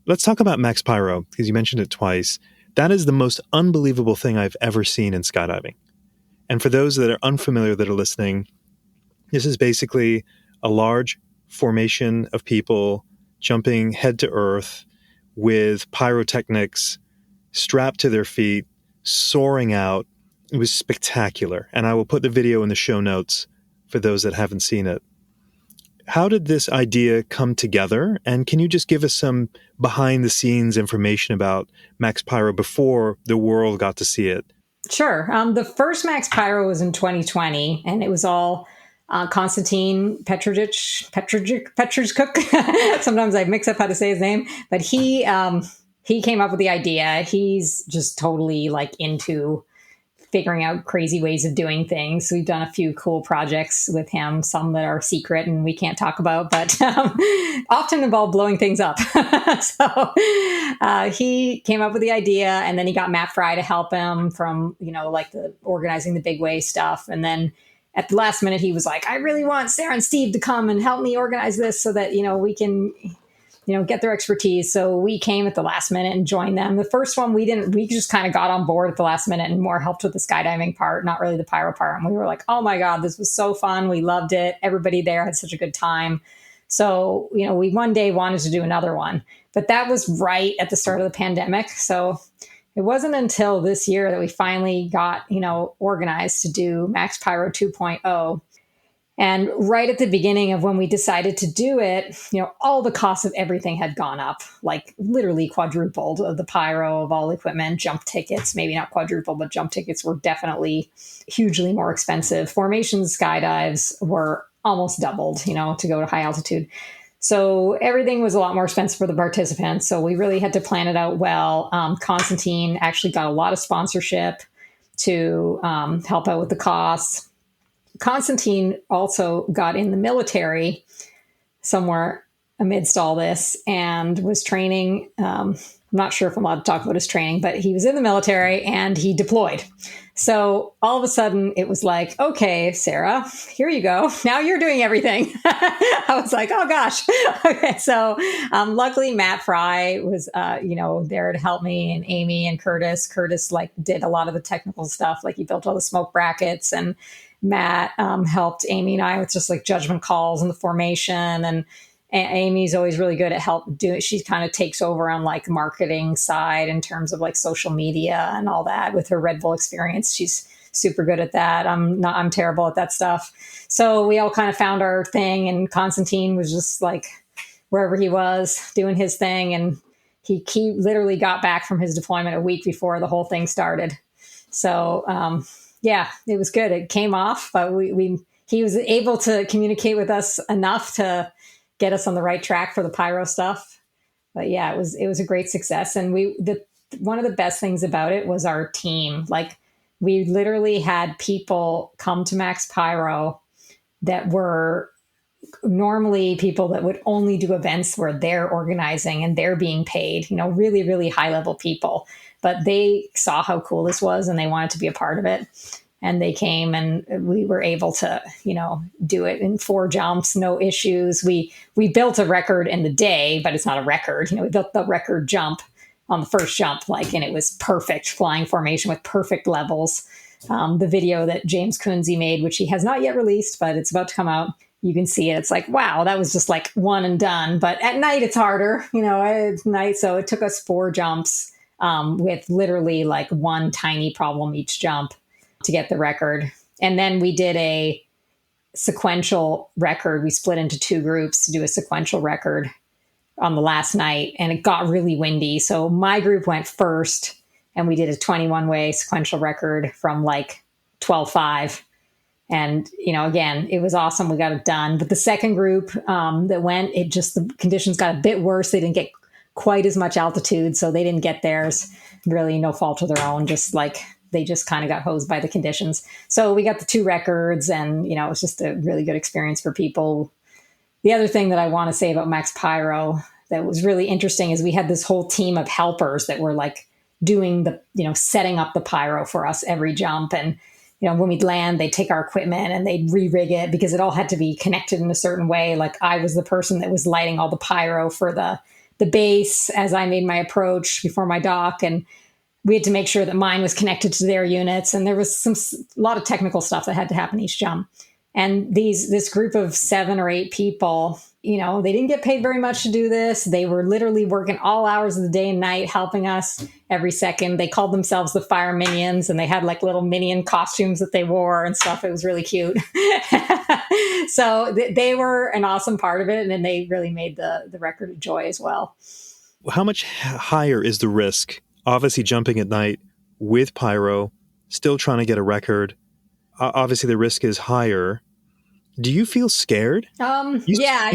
Let's talk about Max Pyro, because you mentioned it twice. That is the most unbelievable thing I've ever seen in skydiving. And for those that are unfamiliar that are listening, this is basically a large formation of people jumping head to earth with pyrotechnics strapped to their feet, soaring out. It was spectacular. And I will put the video in the show notes for those that haven't seen it. How did this idea come together? And can you just give us some behind the scenes information about Max Pyro before the world got to see it? Sure. The first Max Pyro was in 2020, and it was all Konstantin Petricuk. Sometimes I mix up how to say his name, but he came up with the idea. He's just totally like into figuring out crazy ways of doing things. So we've done a few cool projects with him, some that are secret and we can't talk about, but often involve blowing things up. So he came up with the idea, and then he got Matt Fry to help him from, like the organizing the big way stuff. And then at the last minute, he was like, I really want Sara and Steve to come and help me organize this so that, we can get their expertise. So we came at the last minute and joined them. The first one, we just kind of got on board at the last minute and more helped with the skydiving part, not really the pyro part. And we were like, oh my God, this was so fun. We loved it. Everybody there had such a good time. So, we one day wanted to do another one, but that was right at the start of the pandemic. So it wasn't until this year that we finally got, organized to do Max Pyro 2.0. And right at the beginning of when we decided to do it, all the costs of everything had gone up, like literally quadrupled, of the pyro, of all equipment, jump tickets, maybe not quadrupled, but jump tickets were definitely hugely more expensive. Formation skydives were almost doubled, to go to high altitude. So everything was a lot more expensive for the participants. So we really had to plan it out well. Konstantin actually got a lot of sponsorship to help out with the costs. Konstantin also got in the military somewhere amidst all this and was training. I'm not sure if I'm allowed to talk about his training, but he was in the military and he deployed. So all of a sudden it was like, okay, Sara, here you go. Now you're doing everything. I was like, oh gosh. Okay. So luckily Matt Fry was, there to help me, and Amy and Curtis. Curtis did a lot of the technical stuff. Like he built all the smoke brackets, and Matt helped Amy and I with just judgment calls and the formation. And Amy's always really good at help do it. She kind of takes over on marketing side in terms of social media and all that with her Red Bull experience. She's super good at that. I'm terrible at that stuff. So we all kind of found our thing, and Konstantin was just wherever he was doing his thing. And he literally got back from his deployment a week before the whole thing started. So, yeah, it was good. It came off, but he was able to communicate with us enough to get us on the right track for the pyro stuff. But yeah, it was a great success. And one of the best things about it was our team. We literally had people come to Max Pyro that were normally people that would only do events where they're organizing and they're being paid, really, really high level people. But they saw how cool this was and they wanted to be a part of it. And they came, and we were able to, do it in 4 jumps, no issues. We built a record in the day, but it's not a record. We built the record jump on the first jump, and it was perfect flying formation with perfect levels. The video that James Kunze made, which he has not yet released, but it's about to come out, you can see it. It's wow, that was just one and done. But at night, it's harder, it's night. So it took us 4 jumps with literally one tiny problem each jump to get the record. And then we did a sequential record. We split into 2 groups to do a sequential record on the last night, and it got really windy. So my group went first, and we did a 21-way sequential record from 12.5. And, again, it was awesome. We got it done. But the second group that went, the conditions got a bit worse. They didn't get quite as much altitude, so they didn't get theirs. Really no fault of their own, just they just kind of got hosed by the conditions. So we got the 2 records, and, it was just a really good experience for people. The other thing that I want to say about Max Pyro that was really interesting is we had this whole team of helpers that were doing the, setting up the pyro for us every jump. And, when we'd land, they'd take our equipment and they'd re-rig it because it all had to be connected in a certain way. I was the person that was lighting all the pyro for the base as I made my approach before my dock. And we had to make sure that mine was connected to their units. And there was a lot of technical stuff that had to happen each jump. And this group of 7 or 8 people, they didn't get paid very much to do this. They were literally working all hours of the day and night, helping us every second. They called themselves the Fire Minions, and they had little minion costumes that they wore and stuff. It was really cute. So they were an awesome part of it. And then they really made the record a joy as well. How much higher is the risk? Obviously jumping at night with pyro, still trying to get a record. Obviously, the risk is higher. Do you feel scared? Yeah,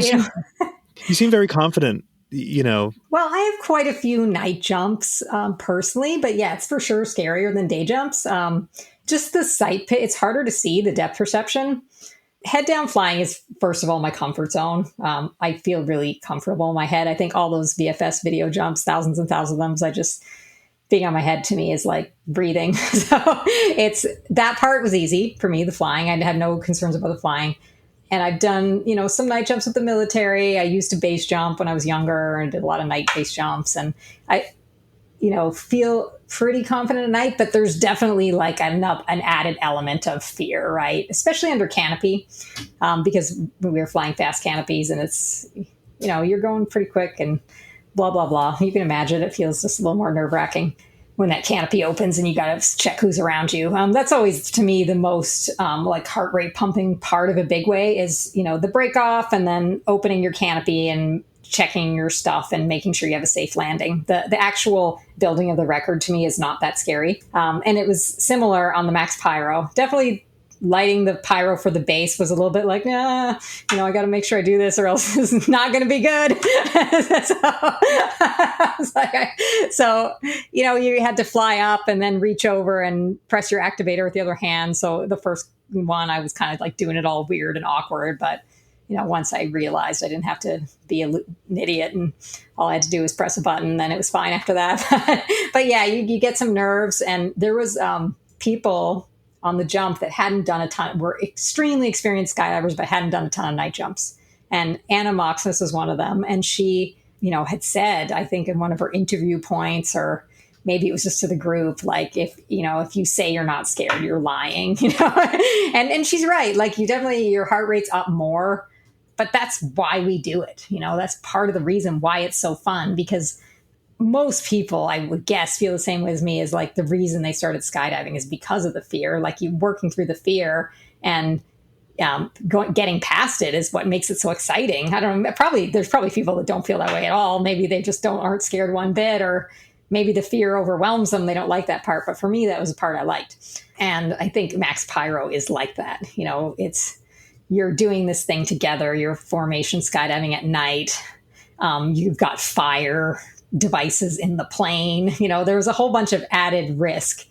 You seem very confident, Well, I have quite a few night jumps personally, but yeah, it's for sure scarier than day jumps. Just the sight pit, it's harder to see the depth perception. Head down flying is, first of all, my comfort zone. I feel really comfortable in my head. I think all those VFS video jumps, thousands and thousands of them, being on my head to me is like breathing. So that part was easy for me, the flying. I had no concerns about the flying. And I've done, some night jumps with the military. I used to base jump when I was younger and did a lot of night base jumps. And I, feel pretty confident at night, but there's definitely like an added element of fear, right? Especially under canopy, because we were flying fast canopies and it's, you're going pretty quick and blah, blah, blah. You can imagine it feels just a little more nerve wracking when that canopy opens and you got to check who's around you. That's always, to me, the most like heart rate pumping part of a big way is, the break off and then opening your canopy and checking your stuff and making sure you have a safe landing. The actual building of the record to me is not that scary. And it was similar on the Max Pyro. Definitely lighting the pyro for the base was a little bit like, I got to make sure I do this or else it's not going to be good. So, you had to fly up and then reach over and press your activator with the other hand. So the first one, I was kind of like doing it all weird and awkward. But, once I realized I didn't have to be an idiot and all I had to do was press a button, then it was fine after that. But yeah, you get some nerves. And there was people on the jump that hadn't done a ton, were extremely experienced skydivers, but hadn't done a ton of night jumps. And Anna Moxness was one of them. And she, had said, I think in one of her interview points, or maybe it was just to the group, like, if you say you're not scared, you're lying, and she's right. Like, your heart rate's up more, but that's why we do it. That's part of the reason why it's so fun, because most people, I would guess, feel the same way as me, is like the reason they started skydiving is because of the fear. Like, you working through the fear and getting past it is what makes it so exciting. I don't know. There's probably people that don't feel that way at all. Maybe they just aren't scared one bit, or maybe the fear overwhelms them. They don't like that part. But for me, that was the part I liked. And I think Max Pyro is like that. You're doing this thing together. You're formation skydiving at night. You've got fire devices in the plane. There was a whole bunch of added risk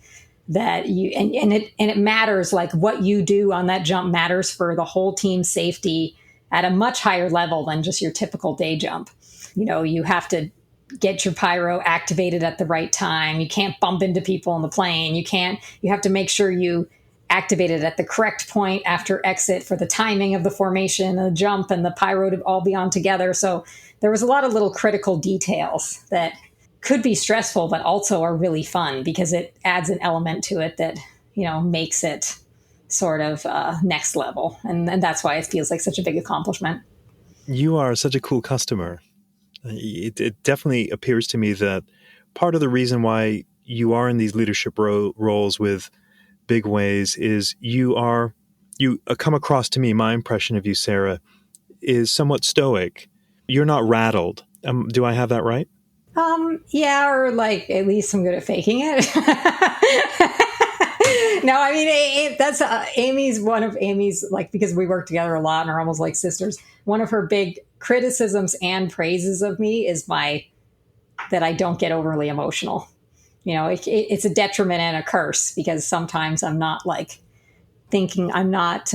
that it matters. Like, what you do on that jump matters for the whole team's safety at a much higher level than just your typical day jump. You have to get your pyro activated at the right time. You can't bump into people in the plane. You have to make sure you activate it at the correct point after exit for the timing of the formation and the jump and the pyro to all be on together. So there was a lot of little critical details that could be stressful, but also are really fun because it adds an element to it that, makes it sort of next level. And that's why it feels like such a big accomplishment. You are such a cool customer. It definitely appears to me that part of the reason why you are in these leadership roles with big ways is you come across to me, my impression of you, Sara, is somewhat stoic. You're not rattled. Do I have that right? Yeah, or like at least I'm good at faking it. No, I mean, that's Amy's, one of Amy's, like, because we work together a lot and are almost like sisters. One of her big criticisms and praises of me is that I don't get overly emotional. It's a detriment and a curse because sometimes I'm not like thinking, I'm not,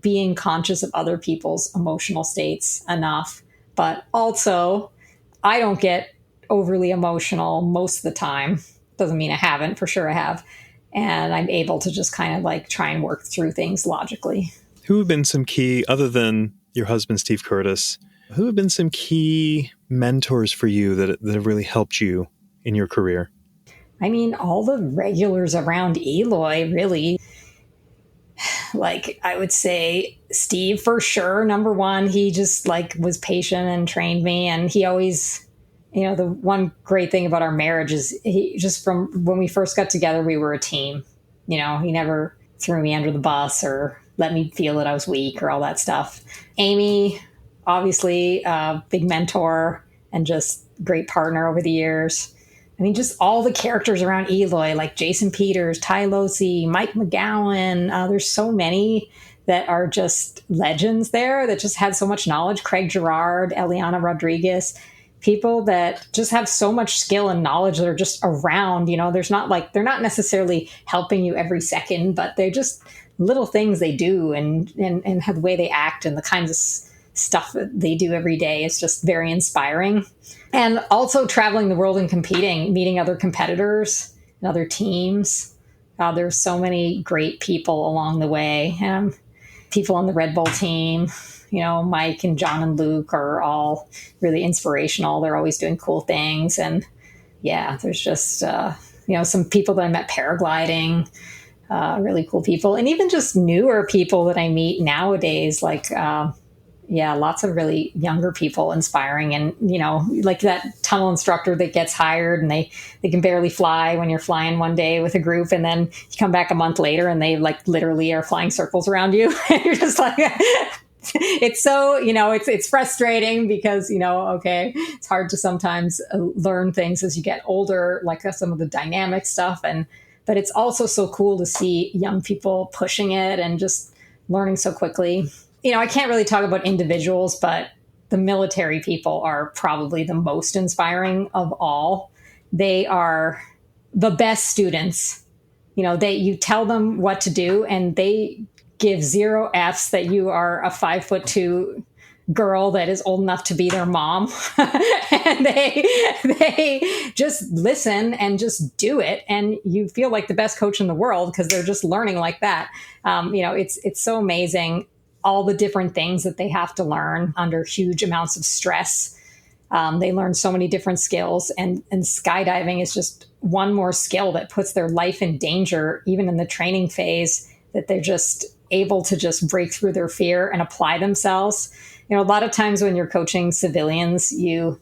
being conscious of other people's emotional states enough. But also, I don't get overly emotional most of the time. Doesn't mean I haven't, for sure I have. And I'm able to just kind of like try and work through things logically. Who have been some key, other than your husband, Steve Curtis, who have been some key mentors for you that have really helped you in your career? I mean, all the regulars around Eloy, really. Like, I would say Steve, for sure, number one. He just like was patient and trained me. And he always, the one great thing about our marriage is he just, from when we first got together, we were a team. He never threw me under the bus or let me feel that I was weak or all that stuff. Amy, obviously, big mentor and just great partner over the years. I mean, just all the characters around Eloy, like Jason Peters, Ty Losi, Mike McGowan. There's so many that are just legends there that just had so much knowledge. Craig Girard, Eliana Rodriguez, people that just have so much skill and knowledge that are just around. There's not like they're not necessarily helping you every second, but they're just little things they do and have the way they act and the kinds of stuff that they do every day is just very inspiring. And also traveling the world and competing, meeting other competitors and other teams. There's so many great people along the way. People on the Red Bull team, Mike and John and Luke are all really inspirational. They're always doing cool things. And yeah, there's just, some people that I met paragliding, really cool people. And even just newer people that I meet nowadays, like, lots of really younger people inspiring. And, like that tunnel instructor that gets hired and they can barely fly when you're flying one day with a group. And then you come back a month later and they like literally are flying circles around you. And you're just like, it's so, it's frustrating because, okay, it's hard to sometimes learn things as you get older, like some of the dynamic stuff. But it's also so cool to see young people pushing it and just learning so quickly. I can't really talk about individuals, but the military people are probably the most inspiring of all. They are the best students. You tell them what to do and they give 0 Fs that you are a 5'2" girl that is old enough to be their mom. And they just listen and just do it. And you feel like the best coach in the world because they're just learning like that. It's so amazing. All the different things that they have to learn under huge amounts of stress. They learn so many different skills and skydiving is just one more skill that puts their life in danger, even in the training phase, that they're just able to just break through their fear and apply themselves. A lot of times when you're coaching civilians, you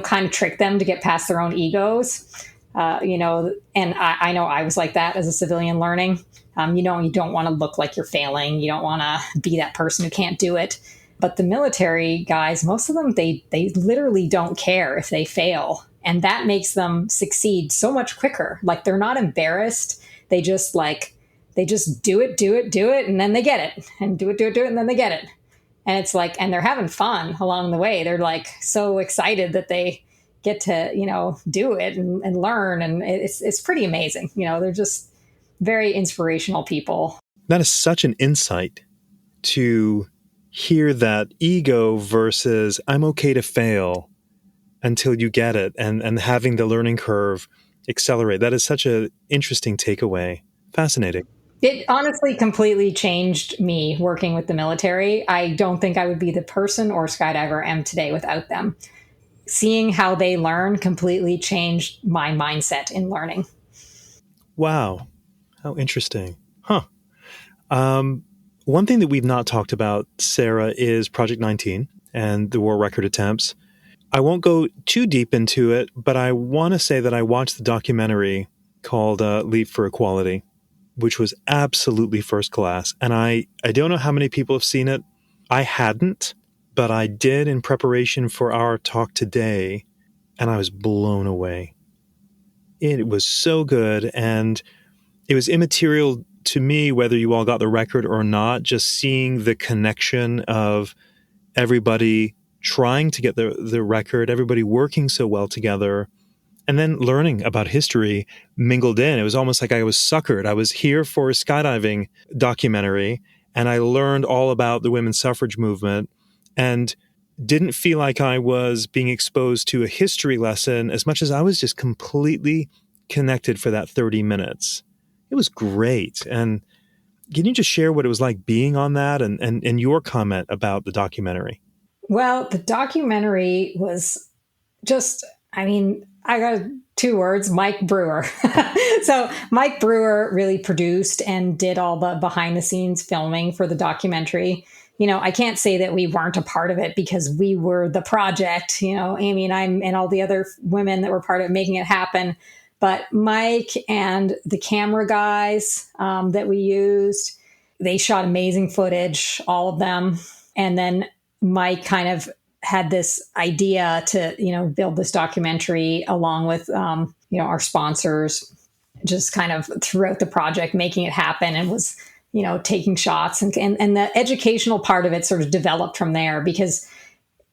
kind of trick them to get past their own egos. And I know I was like that as a civilian learning. You don't want to look like you're failing. You don't want to be that person who can't do it. But the military guys, most of them, they literally don't care if they fail. And that makes them succeed so much quicker. Like they're not embarrassed. They just do it. And then they get it and do it. And then they get it. And it's like, and they're having fun along the way. They're like so excited that they get to, do it and learn. And it's pretty amazing. They're just very inspirational people. That is such an insight to hear that ego versus I'm okay to fail until you get it and having the learning curve accelerate. That is such an interesting takeaway. Fascinating. It honestly completely changed me working with the military. I don't think I would be the person or skydiver I am today without them. Seeing how they learn completely changed my mindset in learning. Wow. How interesting. Huh. One thing that we've not talked about, Sara, is Project 19 and the world record attempts. I won't go too deep into it, but I want to say that I watched the documentary called Leap for Equality, which was absolutely first class. And I don't know how many people have seen it. I hadn't, but I did in preparation for our talk today, and I was blown away. It was so good, and it was immaterial to me whether you all got the record or not, just seeing the connection of everybody trying to get the record, everybody working so well together, and then learning about history mingled in. It was almost like I was suckered. I was here for a skydiving documentary, and I learned all about the women's suffrage movement and didn't feel like I was being exposed to a history lesson as much as I was just completely connected for that 30 minutes. It was great. And can you just share what it was like being on that and your comment about the documentary? Well, the documentary was just, I got 2 words, Mike Brewer. So Mike Brewer really produced and did all the behind the scenes filming for the documentary. I can't say that we weren't a part of it because we were the project, Amy and I and all the other women that were part of making it happen. But Mike and the camera guys that we used, they shot amazing footage, all of them. And then Mike kind of had this idea to, build this documentary along with our sponsors just kind of throughout the project, making it happen, and was, taking shots, and the educational part of it sort of developed from there, because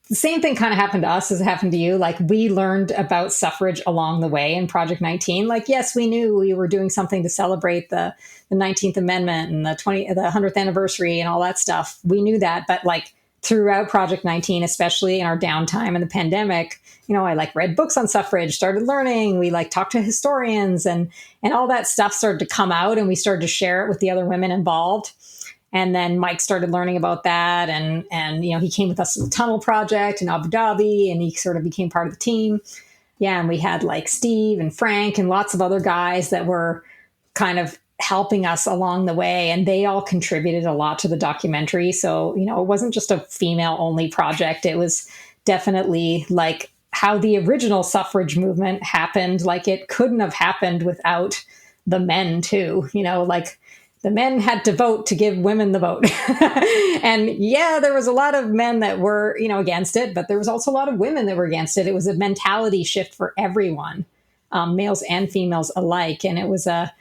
the same thing kind of happened to us as it happened to you. Like, we learned about suffrage along the way in Project 19. Like, yes, we knew we were doing something to celebrate the 19th Amendment and the 100th anniversary and all that stuff. We knew that, but like throughout Project 19, especially in our downtime in the pandemic, I like read books on suffrage, started learning. We like talked to historians, and all that stuff started to come out, and we started to share it with the other women involved. And then Mike started learning about that. And he came with us to the tunnel project in Abu Dhabi, and he sort of became part of the team. Yeah. And we had like Steve and Frank and lots of other guys that were kind of helping us along the way. And they all contributed a lot to the documentary. So, it wasn't just a female only project. It was definitely like how the original suffrage movement happened. Like, it couldn't have happened without the men too, like, the men had to vote to give women the vote. And yeah, there was a lot of men that were, against it, but there was also a lot of women that were against it. It was a mentality shift for everyone, males and females alike. And it was a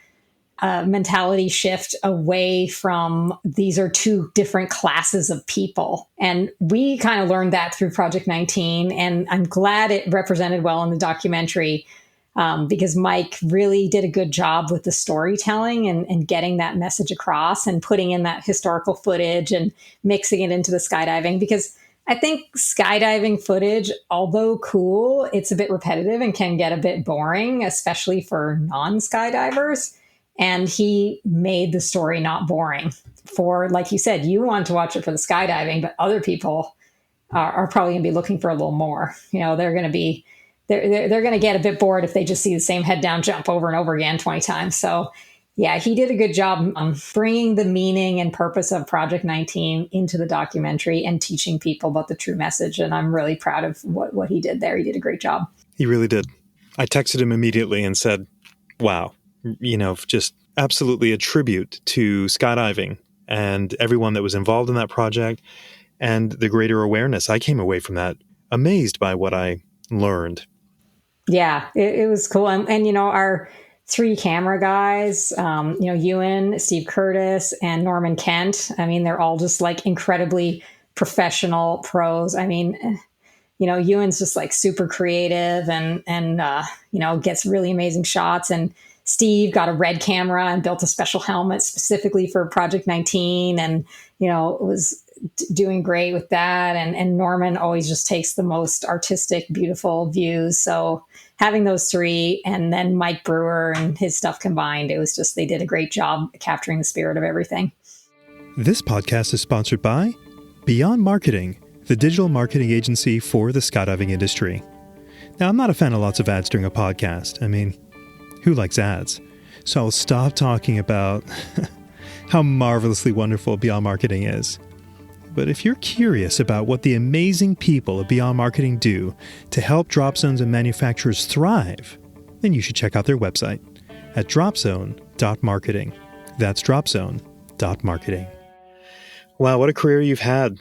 mentality shift away from these are two different classes of people. And we kind of learned that through Project 19. And I'm glad it represented well in the documentary. Because Mike really did a good job with the storytelling and getting that message across, and putting in that historical footage and mixing it into the skydiving. Because I think skydiving footage, although cool, it's a bit repetitive and can get a bit boring, especially for non-skydivers. And he made the story not boring. For, like you said, you want to watch it for the skydiving, but other people are probably going to be looking for a little more. They're going to be they're going to get a bit bored if they just see the same head down jump over and over again 20 times. So yeah, he did a good job bringing the meaning and purpose of Project 19 into the documentary and teaching people about the true message. And I'm really proud of what he did there. He did a great job. He really did. I texted him immediately and said, wow, just absolutely a tribute to skydiving and everyone that was involved in that project and the greater awareness. I came away from that amazed by what I learned. Yeah, it was cool. And our 3 camera guys, Ewan, Steve Curtis, and Norman Kent. I mean, they're all just like incredibly professional pros. I mean, Ewan's just like super creative and gets really amazing shots. And Steve got a red camera and built a special helmet specifically for Project 19. And, was doing great with that. And Norman always just takes the most artistic, beautiful views. So having those 3 and then Mike Brewer and his stuff combined, it was just, they did a great job capturing the spirit of everything. This podcast is sponsored by Beyond Marketing, the digital marketing agency for the skydiving industry. Now, I'm not a fan of lots of ads during a podcast. I mean, who likes ads? So I'll stop talking about how marvelously wonderful Beyond Marketing is. But if you're curious about what the amazing people of Beyond Marketing do to help drop zones and manufacturers thrive, then you should check out their website at dropzone.marketing. That's dropzone.marketing. Wow, what a career you've had.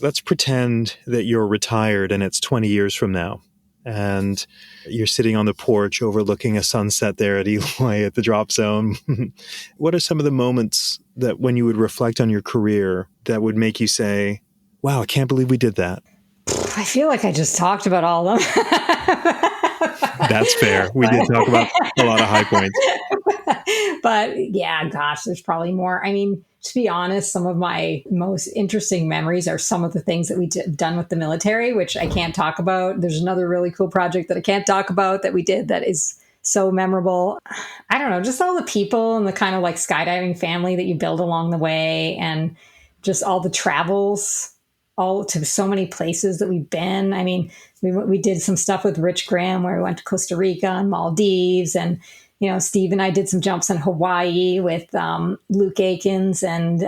Let's pretend that you're retired and it's 20 years from now. And you're sitting on the porch overlooking a sunset there at Eloy at the drop zone. What are some of the moments that when you would reflect on your career that would make you say, wow, I can't believe we did that? I feel like I just talked about all of them. That's fair. We did talk about a lot of high points. But yeah, gosh, there's probably more. I mean, to be honest, some of my most interesting memories are some of the things that done with the military, which I can't talk about. There's another really cool project that I can't talk about that we did that is so memorable. I don't know, just all the people and the kind of like skydiving family that you build along the way, and just all the travels, all to so many places that we've been. I mean, we did some stuff with Rich Graham where we went to Costa Rica and Maldives, and Steve and I did some jumps in Hawaii with Luke Akins and,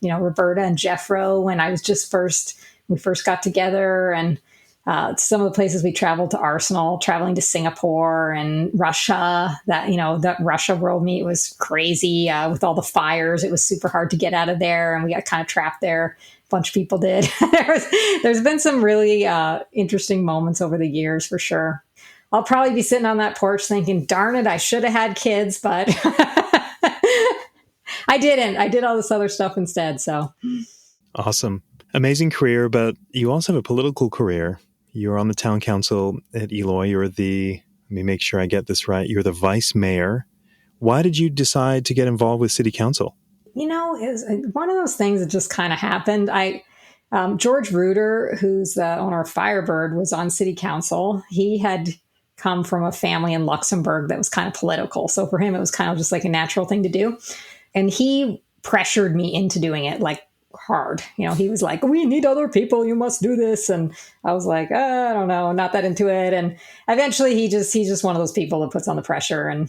Roberta and Jeffro when we first got together. And some of the places we traveled to Arsenal, traveling to Singapore and Russia, that Russia world meet was crazy with all the fires. It was super hard to get out of there, and we got kind of trapped there. A bunch of people did. There's been some really interesting moments over the years for sure. I'll probably be sitting on that porch thinking, darn it, I should have had kids, but I didn't. I did all this other stuff instead. So Awesome. Amazing career, but you also have a political career. You're on the town council at Eloy. Let me make sure I get this right. You're the vice mayor. Why did you decide to get involved with city council? it was one of those things that just kind of happened. George Reuter, who's the owner of Firebird, was on city council. He had come from a family in Luxembourg that was kind of political. So for him, it was kind of just like a natural thing to do. And he pressured me into doing it like hard. He was like, we need other people. You must do this. And I was like, I don't know, not that into it. And eventually he's just one of those people that puts on the pressure, and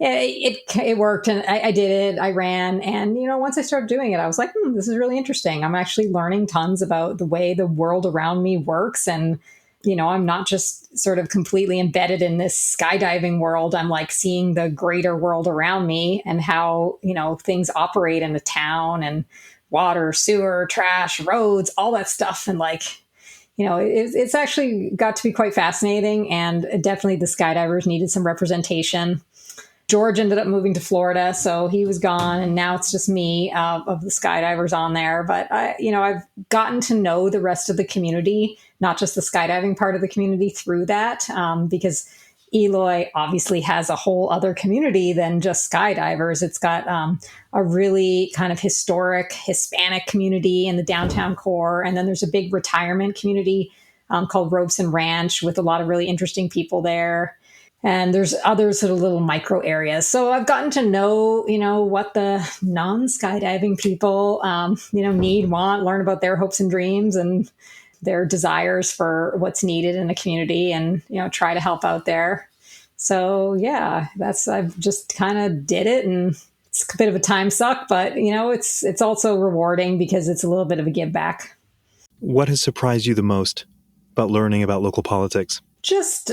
it worked, and I did it. I ran, and once I started doing it, I was like, this is really interesting. I'm actually learning tons about the way the world around me works, and I'm not just sort of completely embedded in this skydiving world. I'm like seeing the greater world around me and how things operate in a town, and water, sewer, trash, roads, all that stuff, and it's actually got to be quite fascinating. And definitely the skydivers needed some representation. George ended up moving to Florida, so he was gone, and now it's just me of the skydivers on there. But I've gotten to know the rest of the community, not just the skydiving part of the community, through that, because Eloy obviously has a whole other community than just skydivers. It's got a really kind of historic Hispanic community in the downtown core, and then there's a big retirement community called Ropes and Ranch with a lot of really interesting people there. And there's other sort of little micro areas. So I've gotten to know, what the non-skydiving people, need, want, learn about their hopes and dreams and their desires for what's needed in a community, and, try to help out there. So yeah, I've just kind of did it, and it's a bit of a time suck, but it's also rewarding because it's a little bit of a give back. What has surprised you the most about learning about local politics? Just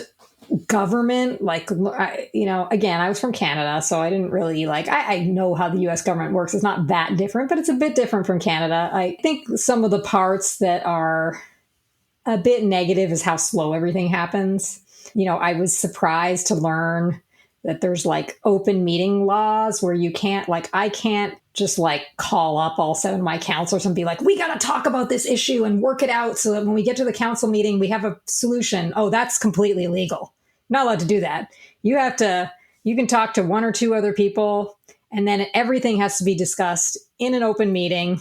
government, again, I was from Canada, so I didn't really I know how the US government works. It's not that different, but it's a bit different from Canada. I think some of the parts that are a bit negative is how slow everything happens. I was surprised to learn that there's open meeting laws where you can't, I can't just call up all 7 of my counselors and be like, we got to talk about this issue and work it out so that when we get to the council meeting, we have a solution. Oh, that's completely illegal. You're not allowed to do that. You can talk to 1 or 2 other people, and then everything has to be discussed in an open meeting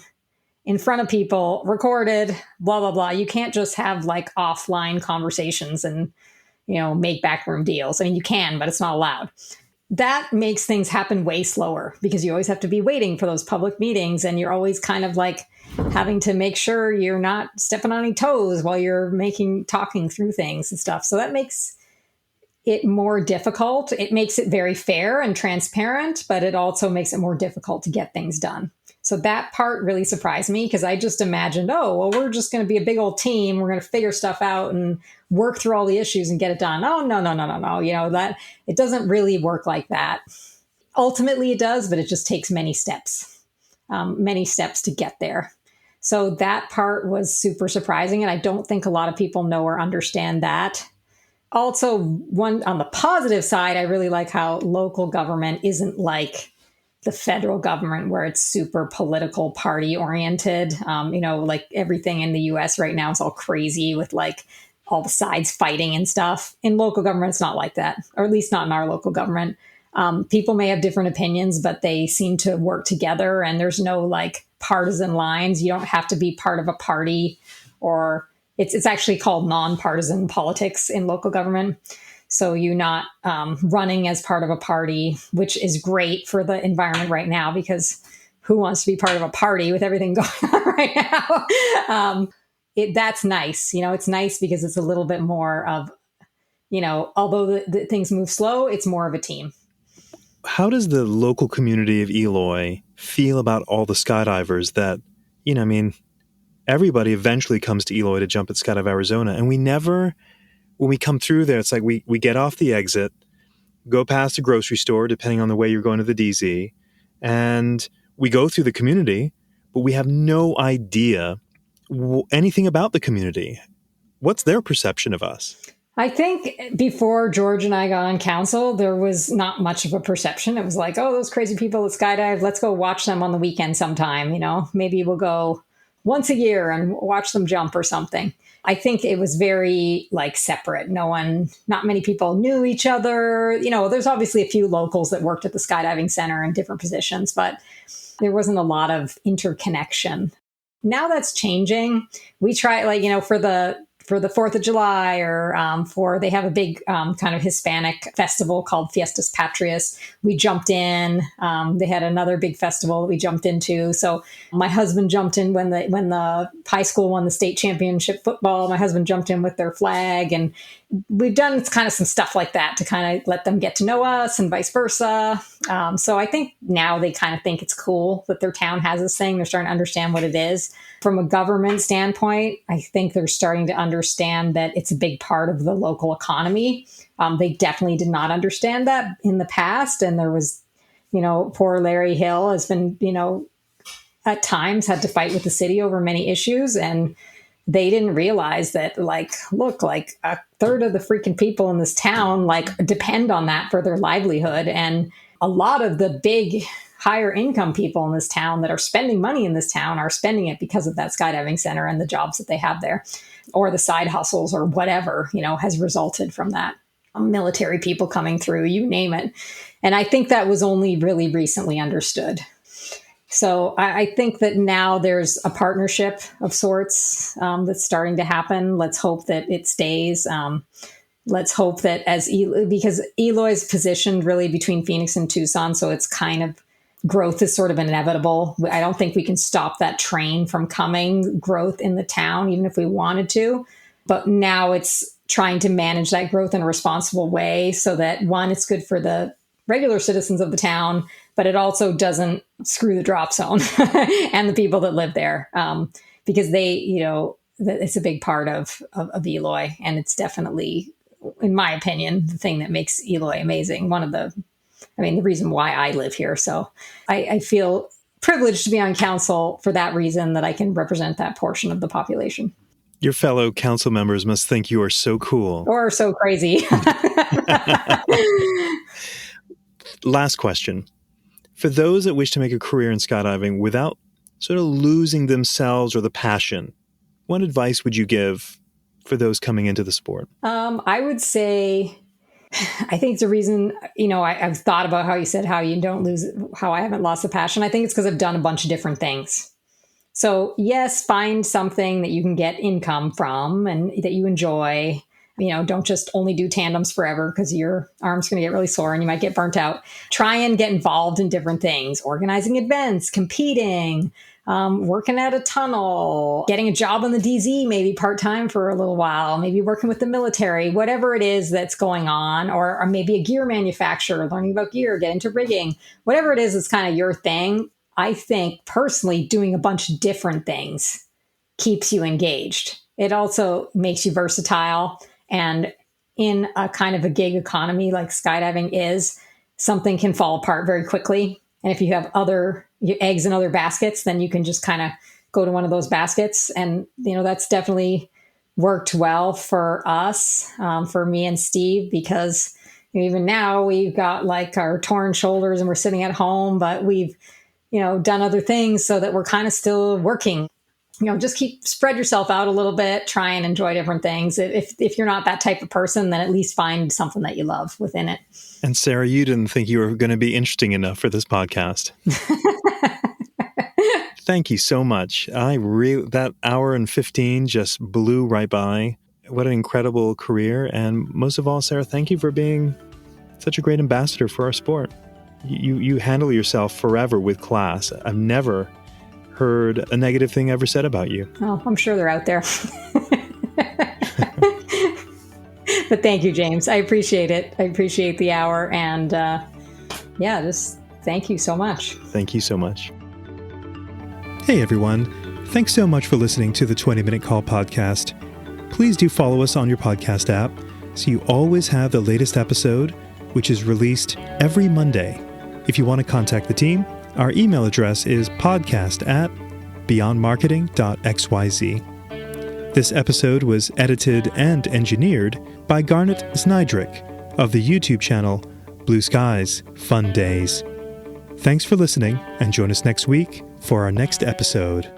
in front of people, recorded, blah, blah, blah. You can't just have offline conversations and, make backroom deals. I mean, you can, but it's not allowed. That makes things happen way slower because you always have to be waiting for those public meetings, and you're always kind of having to make sure you're not stepping on any toes while you're talking through things and stuff. So that makes it more difficult. It makes it very fair and transparent, but it also makes it more difficult to get things done. So that part really surprised me because I just imagined, we're just going to be a big old team. We're going to figure stuff out and work through all the issues and get it done. Oh, no. That it doesn't really work like that. Ultimately it does, but it just takes many steps to get there. So that part was super surprising. And I don't think a lot of people know or understand that. Also, on the positive side, I really like how local government isn't like the federal government where it's super political party oriented. Everything in the US right now is all crazy with all the sides fighting and stuff. In local government, it's not like that, or at least not in our local government. People may have different opinions, but they seem to work together, and there's no partisan lines. You don't have to be part of a party, or it's actually called nonpartisan politics in local government. So you're not running as part of a party, which is great for the environment right now, because who wants to be part of a party with everything going on right now? That's nice. It's nice because it's a little bit more of, although the things move slow, it's more of a team. How does the local community of Eloy feel about all the skydivers that, everybody eventually comes to Eloy to jump at Skydive Arizona, and when we come through there, it's we get off the exit, go past a grocery store, depending on the way you're going to the DZ, and we go through the community, but we have no idea anything about the community. What's their perception of us? I think before George and I got on council, there was not much of a perception. It was like, oh, those crazy people that skydive, let's go watch them on the weekend sometime. Maybe we'll go once a year and watch them jump or something. I think it was very separate. Not many people knew each other. There's obviously a few locals that worked at the skydiving center in different positions, but there wasn't a lot of interconnection. Now that's changing. We try, for the 4th of July or they have a big kind of Hispanic festival called Fiestas Patrias. We jumped in. They had another big festival that we jumped into. So my husband jumped in when the high school won the state championship football. My husband jumped in with their flag. And we've done kind of some stuff like that to kind of let them get to know us and vice versa. So I think now they kind of think it's cool that their town has this thing. They're starting to understand what it is. From a government standpoint, I think they're starting to understand that it's a big part of the local economy. They definitely did not understand that in the past. And there was, poor Larry Hill has been, at times had to fight with the city over many issues. And they didn't realize that, look, a third of the freaking people in this town, depend on that for their livelihood. And a lot of the big higher income people in this town that are spending money in this town are spending it because of that skydiving center and the jobs that they have there, or the side hustles or whatever, has resulted from that. Military people coming through, you name it. And I think that was only really recently understood. So I think that now there's a partnership of sorts that's starting to happen. Let's hope that it stays. Let's hope that because Eloy's positioned really between Phoenix and Tucson, so it's kind of growth is sort of inevitable. I don't think we can stop that train from coming, growth in the town, even if we wanted to. But now it's trying to manage that growth in a responsible way so that, one, it's good for the regular citizens of the town, but it also doesn't screw the drop zone and the people that live there, because it's a big part of Eloy. And it's definitely, in my opinion, the thing that makes Eloy amazing. The reason why I live here. So I feel privileged to be on council for that reason, that I can represent that portion of the population. Your fellow council members must think you are so cool. Or so crazy. Last question. For those that wish to make a career in skydiving without sort of losing themselves or the passion, what advice would you give for those coming into the sport? I would say, I think it's a reason, I've thought about how you said how I haven't lost the passion. I think it's because I've done a bunch of different things. So yes, find something that you can get income from and that you enjoy. Don't just only do tandems forever, because your arm's going to get really sore and you might get burnt out. Try and get involved in different things, organizing events, competing, working at a tunnel, getting a job on the DZ, maybe part-time for a little while, maybe working with the military, whatever it is that's going on, or maybe a gear manufacturer, learning about gear, get into rigging, whatever it is that's kind of your thing. I think personally doing a bunch of different things keeps you engaged. It also makes you versatile. And in a kind of a gig economy like skydiving is, something can fall apart very quickly. And if you have other eggs in other baskets, then you can just kind of go to one of those baskets. And, that's definitely worked well for us, for me and Steve, because even now we've got our torn shoulders and we're sitting at home, but we've, done other things so that we're kind of still working. Just spread yourself out a little bit, try and enjoy different things. If you're not that type of person, then at least find something that you love within it. And Sarah, you didn't think you were going to be interesting enough for this podcast. Thank you so much. That hour and 15 just blew right by. What an incredible career. And most of all, Sarah, thank you for being such a great ambassador for our sport. You handle yourself forever with class. I've never heard a negative thing ever said about you. Oh, I'm sure they're out there. But thank you, James. I appreciate it. I appreciate the hour. And just thank you so much. Thank you so much. Hey, everyone. Thanks so much for listening to the 20-Minute Call podcast. Please do follow us on your podcast app so you always have the latest episode, which is released every Monday. If you want to contact the team, our email address is podcast@beyondmarketing.xyz. This episode was edited and engineered by Garnet Znydrick of the YouTube channel Blue Skies, Fun Days. Thanks for listening, and join us next week for our next episode.